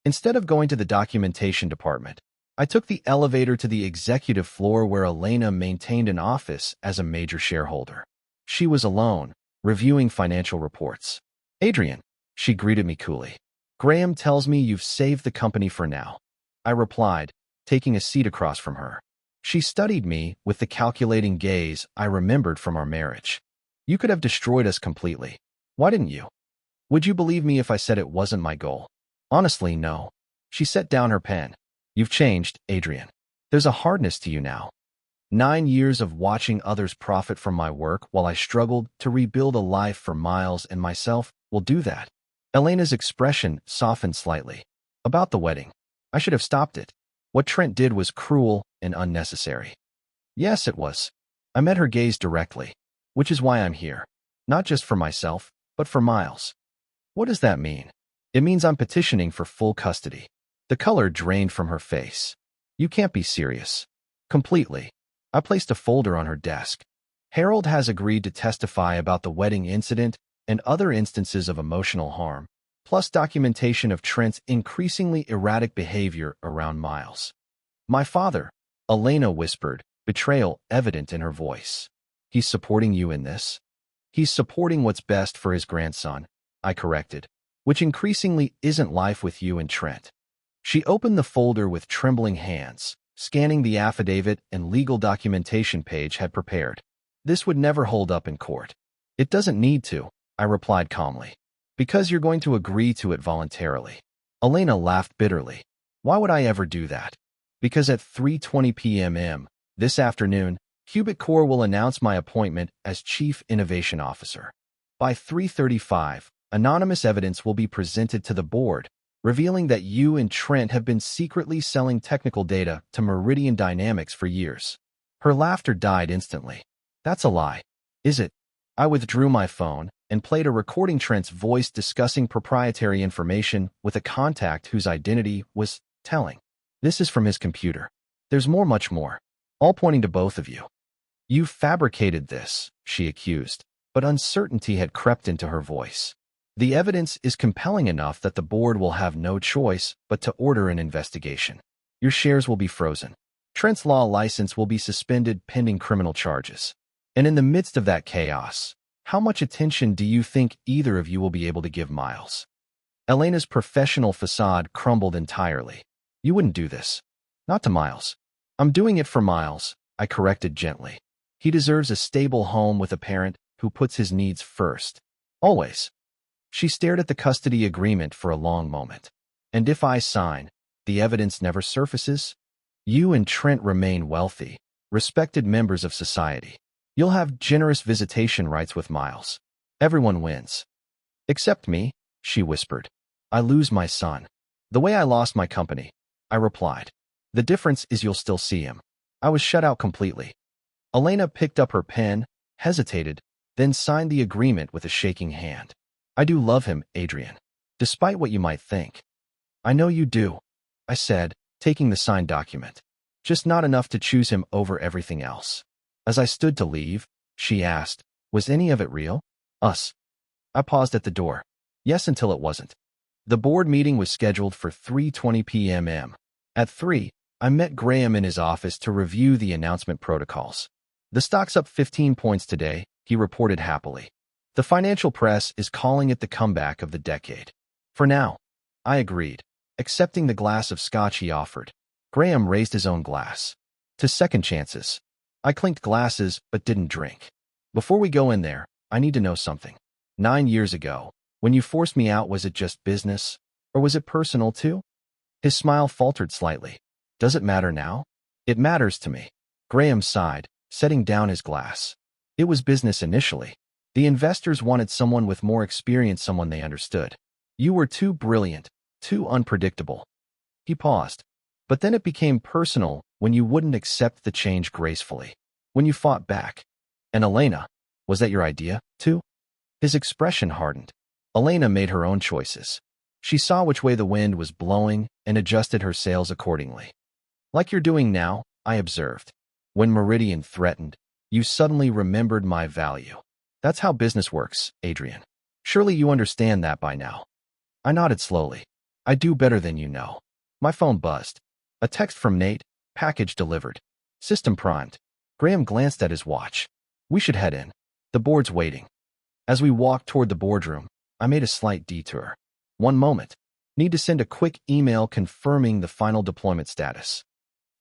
Speaker 1: Instead of going to the documentation department, I took the elevator to the executive floor where Elena maintained an office as a major shareholder. She was alone, reviewing financial reports. Adrian, she greeted me coolly. Graham tells me you've saved the company for now. I replied, taking a seat across from her. She studied me with the calculating gaze I remembered from our marriage. You could have destroyed us completely. Why didn't you? Would you believe me if I said it wasn't my goal? Honestly, no. She set down her pen. You've changed, Adrian. There's a hardness to you now. 9 years of watching others profit from my work while I struggled to rebuild a life for Miles and myself will do that. Elena's expression softened slightly. About the wedding. I should have stopped it. What Trent did was cruel and unnecessary. Yes, it was. I met her gaze directly, which is why I'm here. Not just for myself, but for Miles. What does that mean? It means I'm petitioning for full custody. The color drained from her face. You can't be serious. Completely. I placed a folder on her desk. Harold has agreed to testify about the wedding incident and other instances of emotional harm, plus documentation of Trent's increasingly erratic behavior around Miles. My father, Elena whispered, betrayal evident in her voice. He's supporting you in this? He's supporting what's best for his grandson, I corrected, which increasingly isn't life with you and Trent. She opened the folder with trembling hands, scanning the affidavit and legal documentation page had prepared. This would never hold up in court. It doesn't need to, I replied calmly. Because you're going to agree to it voluntarily. Elena laughed bitterly. Why would I ever do that? Because at 3:20 p.m. this afternoon, Cubic Core will announce my appointment as Chief Innovation Officer. By 3:35, anonymous evidence will be presented to the board, revealing that you and Trent have been secretly selling technical data to Meridian Dynamics for years. Her laughter died instantly. That's a lie. Is it? I withdrew my phone and played a recording Trent's voice discussing proprietary information with a contact whose identity was telling. This is from his computer. There's more, much more. All pointing to both of you. You fabricated this, she accused, but uncertainty had crept into her voice. The evidence is compelling enough that the board will have no choice but to order an investigation. Your shares will be frozen. Trent's law license will be suspended pending criminal charges. And in the midst of that chaos, how much attention do you think either of you will be able to give Miles? Elena's professional facade crumbled entirely. You wouldn't do this. Not to Miles. I'm doing it for Miles, I corrected gently. He deserves a stable home with a parent who puts his needs first. Always. She stared at the custody agreement for a long moment. And if I sign, the evidence never surfaces? You and Trent remain wealthy, respected members of society. You'll have generous visitation rights with Miles. Everyone wins. Except me, she whispered. I lose my son. The way I lost my company, I replied. The difference is you'll still see him. I was shut out completely. Elena picked up her pen, hesitated, then signed the agreement with a shaking hand. I do love him, Adrian. Despite what you might think. I know you do, I said, taking the signed document. Just not enough to choose him over everything else. As I stood to leave, she asked, was any of it real? Us. I paused at the door. Yes, until it wasn't. The board meeting was scheduled for 3:20 p.m. At 3, I met Graham in his office to review the announcement protocols. The stock's up 15 points today, he reported happily. The financial press is calling it the comeback of the decade. For now, I agreed, accepting the glass of scotch he offered. Graham raised his own glass. To second chances. I clinked glasses but didn't drink. Before we go in there, I need to know something. 9 years ago, when you forced me out, was it just business? Or was it personal too? His smile faltered slightly. Does it matter now? It matters to me. Graham sighed, setting down his glass. It was business initially. The investors wanted someone with more experience, someone they understood. You were too brilliant, too unpredictable. He paused. But then it became personal when you wouldn't accept the change gracefully. When you fought back. And Elena, was that your idea, too? His expression hardened. Elena made her own choices. She saw which way the wind was blowing and adjusted her sails accordingly. Like you're doing now, I observed. When Meridian threatened, you suddenly remembered my value. That's how business works, Adrian. Surely you understand that by now. I nodded slowly. I do better than you know. My phone buzzed. A text from Nate, package delivered. System primed. Graham glanced at his watch. We should head in. The board's waiting. As we walked toward the boardroom, I made a slight detour. One moment. Need to send a quick email confirming the final deployment status.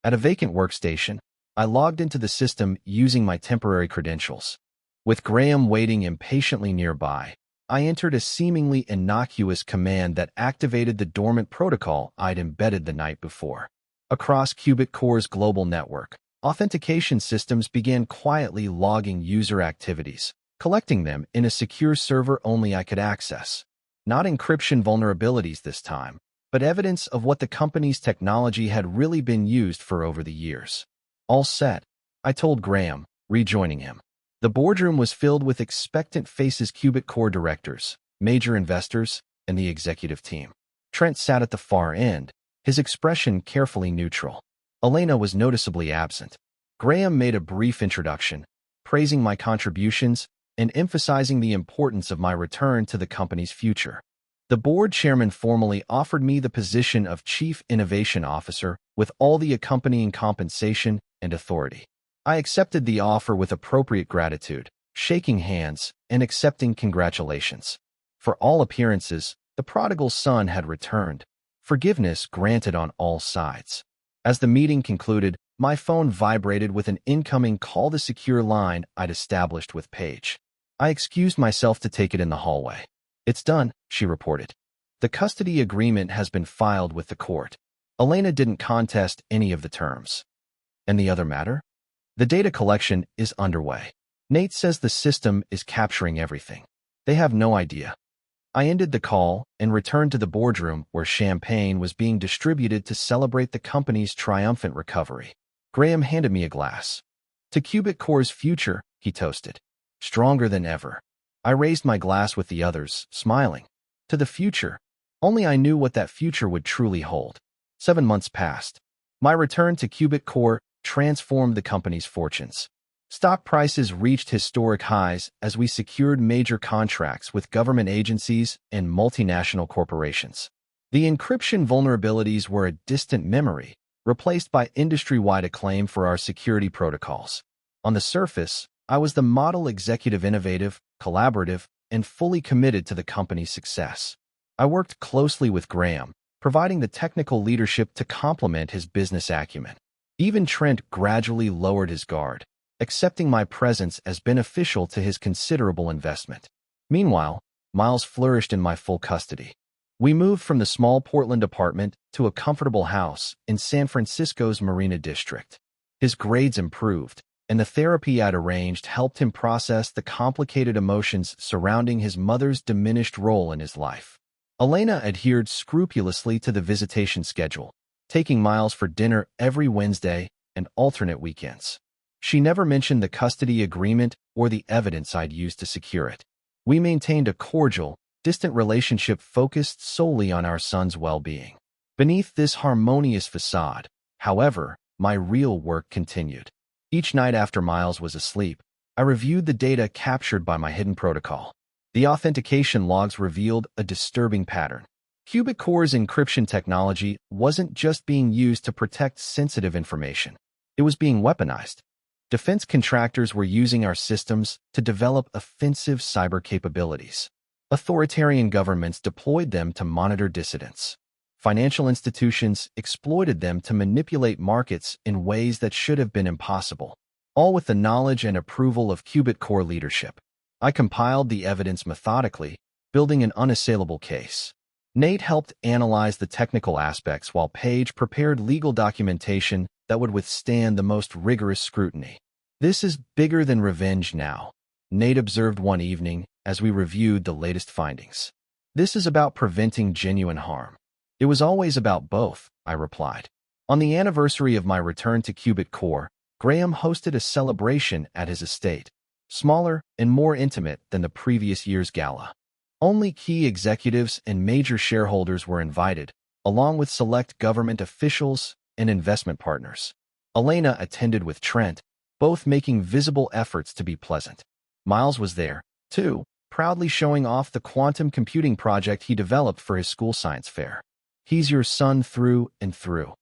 Speaker 1: At a vacant workstation, I logged into the system using my temporary credentials. With Graham waiting impatiently nearby, I entered a seemingly innocuous command that activated the dormant protocol I'd embedded the night before. Across Qubit Core's global network, authentication systems began quietly logging user activities, collecting them in a secure server only I could access. Not encryption vulnerabilities this time, but evidence of what the company's technology had really been used for over the years. All set, I told Graham, rejoining him. The boardroom was filled with expectant faces: Qubit Core directors, major investors, and the executive team. Trent sat at the far end, his expression carefully neutral. Elena was noticeably absent. Graham made a brief introduction, praising my contributions and emphasizing the importance of my return to the company's future. The board chairman formally offered me the position of Chief Innovation Officer with all the accompanying compensation and authority. I accepted the offer with appropriate gratitude, shaking hands and accepting congratulations. For all appearances, the prodigal son had returned, forgiveness granted on all sides. As the meeting concluded, my phone vibrated with an incoming call, the secure line I'd established with Paige. I excused myself to take it in the hallway. "It's done," she reported. "The custody agreement has been filed with the court. Elena didn't contest any of the terms." "And the other matter?" "The data collection is underway. Nate says the system is capturing everything. They have no idea." I ended the call and returned to the boardroom where champagne was being distributed to celebrate the company's triumphant recovery. Graham handed me a glass. "To Qubit Core's future," he toasted. "Stronger than ever." I raised my glass with the others, smiling. To the future. Only I knew what that future would truly hold. 7 months passed. My return to Qubit Core transformed the company's fortunes. Stock prices reached historic highs as we secured major contracts with government agencies and multinational corporations. The encryption vulnerabilities were a distant memory, replaced by industry-wide acclaim for our security protocols. On the surface, I was the model executive, innovative, collaborative, and fully committed to the company's success. I worked closely with Graham, providing the technical leadership to complement his business acumen. Even Trent gradually lowered his guard, accepting my presence as beneficial to his considerable investment. Meanwhile, Miles flourished in my full custody. We moved from the small Portland apartment to a comfortable house in San Francisco's Marina District. His grades improved, and the therapy I'd arranged helped him process the complicated emotions surrounding his mother's diminished role in his life. Elena adhered scrupulously to the visitation schedule, taking Miles for dinner every Wednesday and alternate weekends. She never mentioned the custody agreement or the evidence I'd used to secure it. We maintained a cordial, distant relationship focused solely on our son's well-being. Beneath this harmonious facade, however, my real work continued. Each night after Miles was asleep, I reviewed the data captured by my hidden protocol. The authentication logs revealed a disturbing pattern. Qubit Core's encryption technology wasn't just being used to protect sensitive information. It was being weaponized. Defense contractors were using our systems to develop offensive cyber capabilities. Authoritarian governments deployed them to monitor dissidents. Financial institutions exploited them to manipulate markets in ways that should have been impossible, all with the knowledge and approval of Qubit Core leadership. I compiled the evidence methodically, building an unassailable case. Nate helped analyze the technical aspects while Paige prepared legal documentation that would withstand the most rigorous scrutiny. "This is bigger than revenge now," Nate observed one evening as we reviewed the latest findings. "This is about preventing genuine harm." "It was always about both," I replied. On the anniversary of my return to Qubit Core, Graham hosted a celebration at his estate, smaller and more intimate than the previous year's gala. Only key executives and major shareholders were invited, along with select government officials and investment partners. Elena attended with Trent, both making visible efforts to be pleasant. Miles was there, too, proudly showing off the quantum computing project he developed for his school science fair. "He's your son through and through,"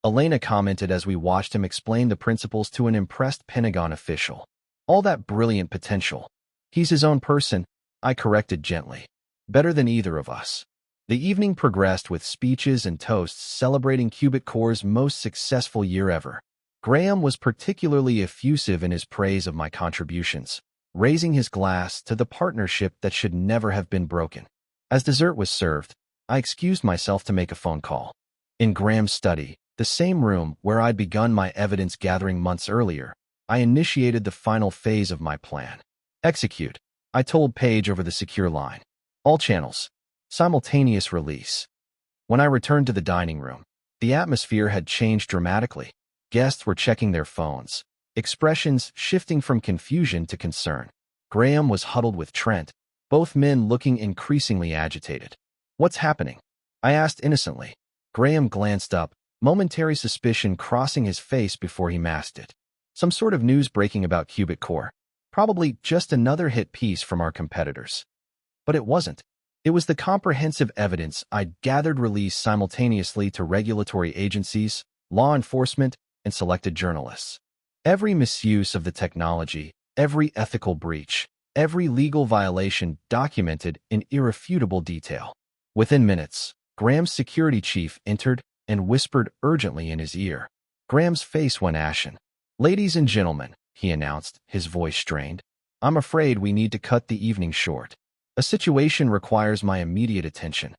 Speaker 1: Elena commented as we watched him explain the principles to an impressed Pentagon official. "All that brilliant potential. He's his own person," I corrected gently. "Better than either of us." The evening progressed with speeches and toasts celebrating Cubic Core's most successful year ever. Graham was particularly effusive in his praise of my contributions, raising his glass to the partnership that should never have been broken. As dessert was served, I excused myself to make a phone call. In Graham's study, the same room where I'd begun my evidence gathering months earlier, I initiated the final phase of my plan. Execute, I told Paige over the secure line. All channels. Simultaneous release. When I returned to the dining room, the atmosphere had changed dramatically. Guests were checking their phones, expressions shifting from confusion to concern. Graham was huddled with Trent, both men looking increasingly agitated. What's happening? I asked innocently. Graham glanced up, momentary suspicion crossing his face before he masked it. Some sort of news breaking about Cubic Core. Probably just another hit piece from our competitors. But it wasn't. It was the comprehensive evidence I'd gathered released simultaneously to regulatory agencies, law enforcement, and selected journalists. Every misuse of the technology, every ethical breach, every legal violation documented in irrefutable detail. Within minutes, Graham's security chief entered and whispered urgently in his ear. Graham's face went ashen. "Ladies and gentlemen," he announced, his voice strained, "I'm afraid we need to cut the evening short. A situation requires my immediate attention."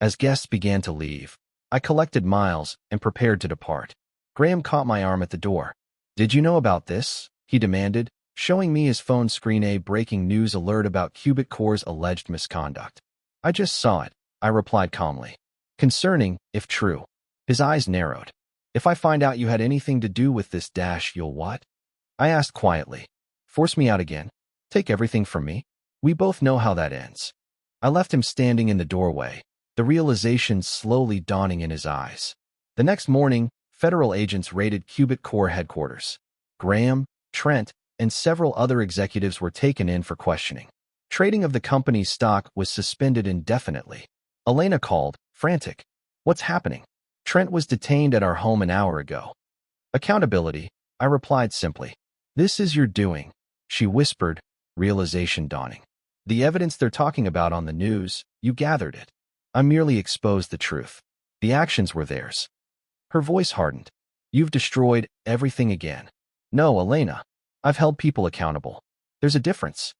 Speaker 1: As guests began to leave, I collected Miles and prepared to depart. Graham caught my arm at the door. "Did you know about this?" he demanded, showing me his phone screen a breaking news alert about Cubic Core's alleged misconduct. "I just saw it," I replied calmly. "Concerning, if true." His eyes narrowed. "If I find out you had anything to do with this dash, you'll what?" I asked quietly. "Force me out again? Take everything from me? We both know how that ends." I left him standing in the doorway, the realization slowly dawning in his eyes. The next morning, federal agents raided Cubic Core headquarters. Graham, Trent, and several other executives were taken in for questioning. Trading of the company's stock was suspended indefinitely. Elena called, frantic. "What's happening?" "Trent was detained at our home an hour ago." "Accountability," I replied simply. "This is your doing," she whispered, realization dawning. "The evidence they're talking about on the news, you gathered it. I merely exposed the truth. The actions were theirs." Her voice hardened. "You've destroyed everything again." "No, Elena. I've held people accountable. There's a difference."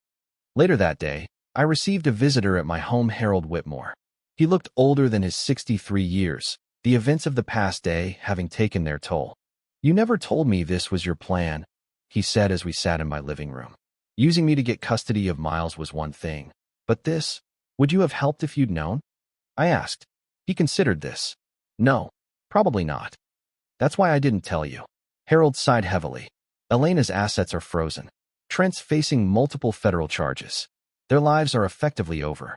Speaker 1: Later that day, I received a visitor at my home, Harold Whitmore. He looked older than his 63 years, the events of the past day having taken their toll. "You never told me this was your plan," he said as we sat in my living room. "Using me to get custody of Miles was one thing, but this, would you have helped if you'd known?" I asked. He considered this. "No, probably not. That's why I didn't tell you." Harold sighed heavily. "Elena's assets are frozen. Trent's facing multiple federal charges. Their lives are effectively over."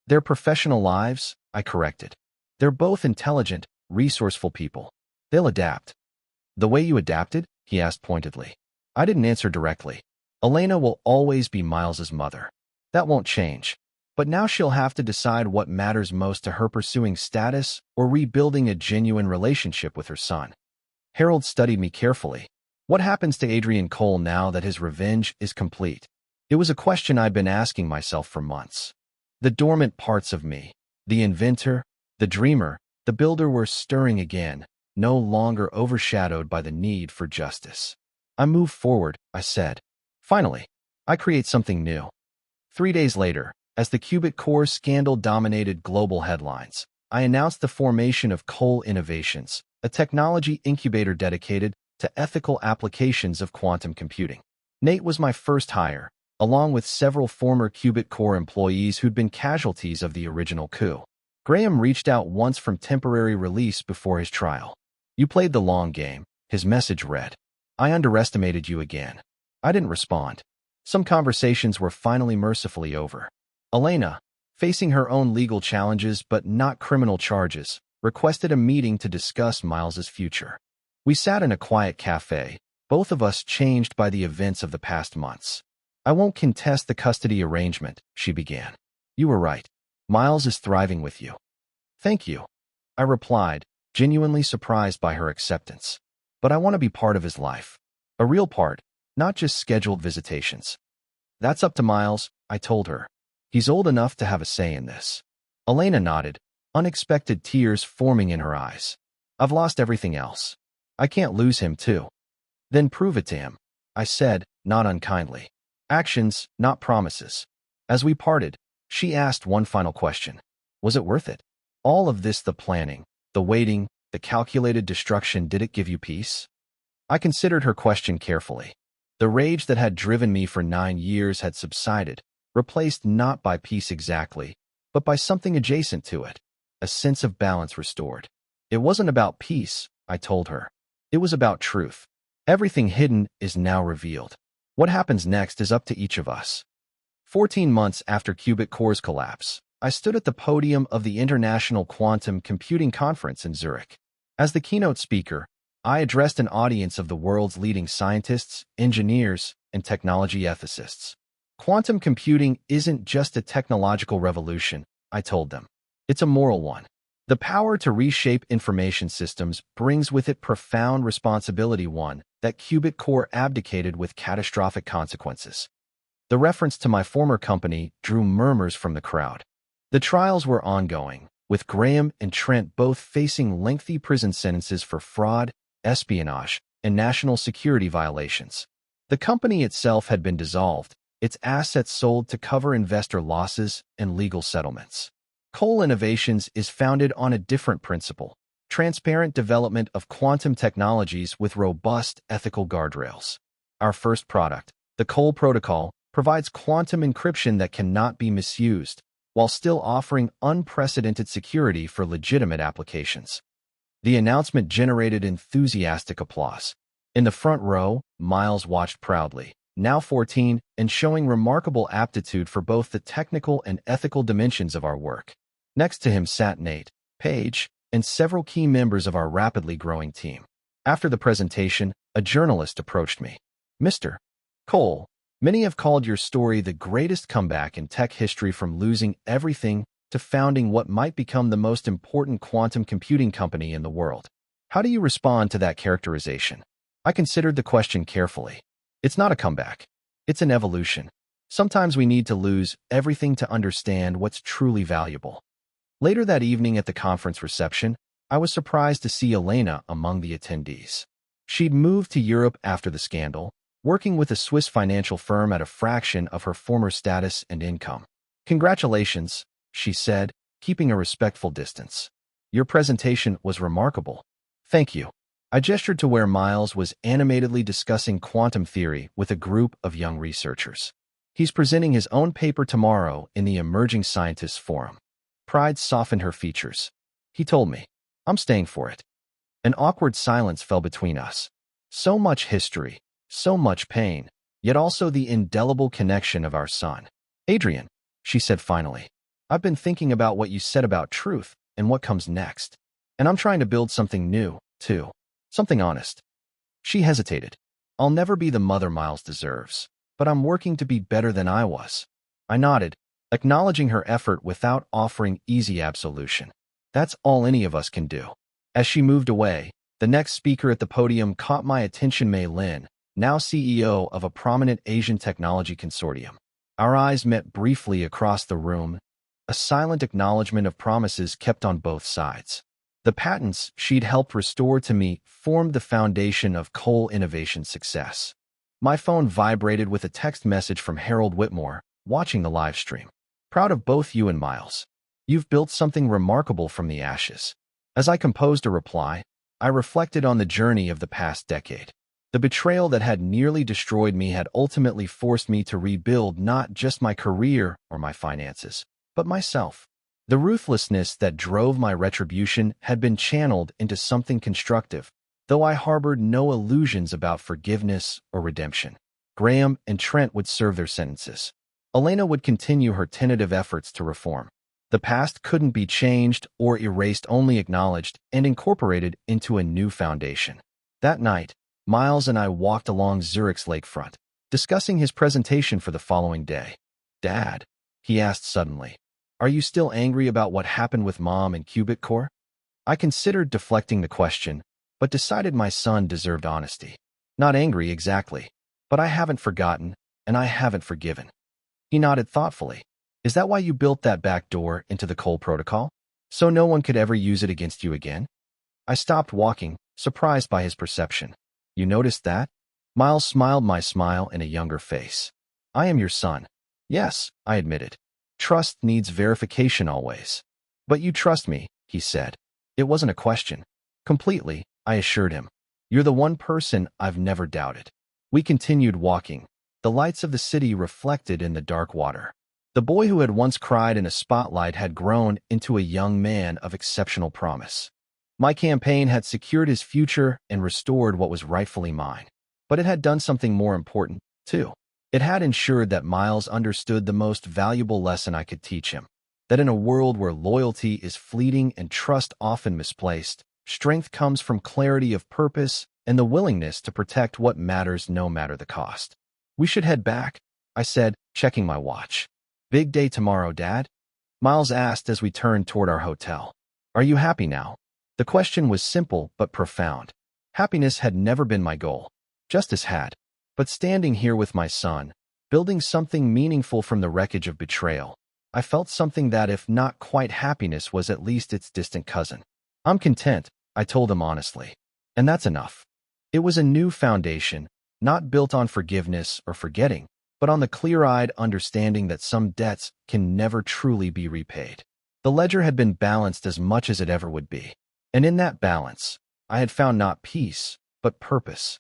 Speaker 1: "Their professional lives," I corrected. "They're both intelligent, resourceful people. They'll adapt." "The way you adapted?" he asked pointedly. I didn't answer directly. "Elena will always be Miles's mother. That won't change. But now she'll have to decide what matters most to her, pursuing status or rebuilding a genuine relationship with her son." Harold studied me carefully. "What happens to Adrian Cole now that his revenge is complete?" It was a question I'd been asking myself for months. The dormant parts of me, the inventor, the dreamer, the builder, were stirring again, no longer overshadowed by the need for justice. "I move forward," I said. "Finally, I create something new." 3 days later, as the Cubic Core scandal dominated global headlines, I announced the formation of Cole Innovations, a technology incubator dedicated to ethical applications of quantum computing. Nate was my first hire, along with several former Cubic Core employees who'd been casualties of the original coup. Graham reached out once from temporary release before his trial. "You played the long game," his message read. "I underestimated you again." I didn't respond. Some conversations were finally mercifully over. Elena, facing her own legal challenges but not criminal charges, requested a meeting to discuss Miles's future. We sat in a quiet cafe, both of us changed by the events of the past months. "I won't contest the custody arrangement," she began. "You were right. Miles is thriving with you." "Thank you," I replied, genuinely surprised by her acceptance. "But I want to be part of his life. A real part, not just scheduled visitations." "That's up to Miles," I told her. "He's old enough to have a say in this." Elena nodded, unexpected tears forming in her eyes. I've lost everything else. I can't lose him too. Then prove it to him, I said, not unkindly. Actions, not promises. As we parted, she asked one final question. Was it worth it? All of this, the planning, the waiting, the calculated destruction, did it give you peace? I considered her question carefully. The rage that had driven me for 9 years had subsided, replaced not by peace exactly, but by something adjacent to it, a sense of balance restored. It wasn't about peace, I told her. It was about truth. Everything hidden is now revealed. What happens next is up to each of us. 14 months after Qubit Core's collapse, I stood at the podium of the International Quantum Computing Conference in Zurich. As the keynote speaker, I addressed an audience of the world's leading scientists, engineers, and technology ethicists. Quantum computing isn't just a technological revolution, I told them. It's a moral one. The power to reshape information systems brings with it profound responsibility, one that Qubit Core abdicated with catastrophic consequences. The reference to my former company drew murmurs from the crowd. The trials were ongoing, with Graham and Trent both facing lengthy prison sentences for fraud, espionage, and national security violations. The company itself had been dissolved, its assets sold to cover investor losses and legal settlements. Cole Innovations is founded on a different principle: transparent development of quantum technologies with robust ethical guardrails. Our first product, the Cole Protocol, provides quantum encryption that cannot be misused, while still offering unprecedented security for legitimate applications. The announcement generated enthusiastic applause. In the front row, Miles watched proudly, now 14, and showing remarkable aptitude for both the technical and ethical dimensions of our work. Next to him sat Nate, Paige, and several key members of our rapidly growing team. After the presentation, a journalist approached me. Mr. Cole, many have called your story the greatest comeback in tech history, from losing everything to founding what might become the most important quantum computing company in the world. How do you respond to that characterization? I considered the question carefully. It's not a comeback. It's an evolution. Sometimes we need to lose everything to understand what's truly valuable. Later that evening at the conference reception, I was surprised to see Elena among the attendees. She'd moved to Europe after the scandal, working with a Swiss financial firm at a fraction of her former status and income. Congratulations, she said, keeping a respectful distance. Your presentation was remarkable. Thank you. I gestured to where Miles was animatedly discussing quantum theory with a group of young researchers. He's presenting his own paper tomorrow in the Emerging Scientists Forum. Pride softened her features. He told me, I'm staying for it. An awkward silence fell between us. So much history, so much pain, yet also the indelible connection of our son. Adrian, she said finally, I've been thinking about what you said about truth and what comes next. And I'm trying to build something new, too. Something honest. She hesitated. I'll never be the mother Miles deserves, but I'm working to be better than I was. I nodded, acknowledging her effort without offering easy absolution. That's all any of us can do. As she moved away, the next speaker at the podium caught my attention: Mei Lin, now CEO of a prominent Asian technology consortium. Our eyes met briefly across the room, a silent acknowledgement of promises kept on both sides. The patents she'd helped restore to me formed the foundation of Cole Innovations' success. My phone vibrated with a text message from Harold Whitmore, watching the live stream. Proud of both you and Miles. You've built something remarkable from the ashes. As I composed a reply, I reflected on the journey of the past decade. The betrayal that had nearly destroyed me had ultimately forced me to rebuild not just my career or my finances, but myself. The ruthlessness that drove my retribution had been channeled into something constructive, though I harbored no illusions about forgiveness or redemption. Graham and Trent would serve their sentences. Elena would continue her tentative efforts to reform. The past couldn't be changed or erased, only acknowledged and incorporated into a new foundation. That night, Miles and I walked along Zurich's lakefront, discussing his presentation for the following day. Dad, he asked suddenly, are you still angry about what happened with Mom and Qubit Core? I considered deflecting the question, but decided my son deserved honesty. Not angry exactly, but I haven't forgotten, and I haven't forgiven. He nodded thoughtfully. Is that why you built that back door into the Cole Protocol? So no one could ever use it against you again? I stopped walking, surprised by his perception. You noticed that? Miles smiled my smile in a younger face. I am your son. Yes, I admitted. Trust needs verification always. But you trust me, he said. It wasn't a question. Completely, I assured him. You're the one person I've never doubted. We continued walking. The lights of the city reflected in the dark water. The boy who had once cried in a spotlight had grown into a young man of exceptional promise. My campaign had secured his future and restored what was rightfully mine. But it had done something more important, too. It had ensured that Miles understood the most valuable lesson I could teach him, that in a world where loyalty is fleeting and trust often misplaced, strength comes from clarity of purpose and the willingness to protect what matters no matter the cost. We should head back, I said, checking my watch. Big day tomorrow, Dad? Miles asked as we turned toward our hotel. Are you happy now? The question was simple but profound. Happiness had never been my goal. Justice had. But standing here with my son, building something meaningful from the wreckage of betrayal, I felt something that, if not quite happiness, was at least its distant cousin. I'm content, I told him honestly. And that's enough. It was a new foundation, not built on forgiveness or forgetting, but on the clear-eyed understanding that some debts can never truly be repaid. The ledger had been balanced as much as it ever would be. And in that balance, I had found not peace, but purpose.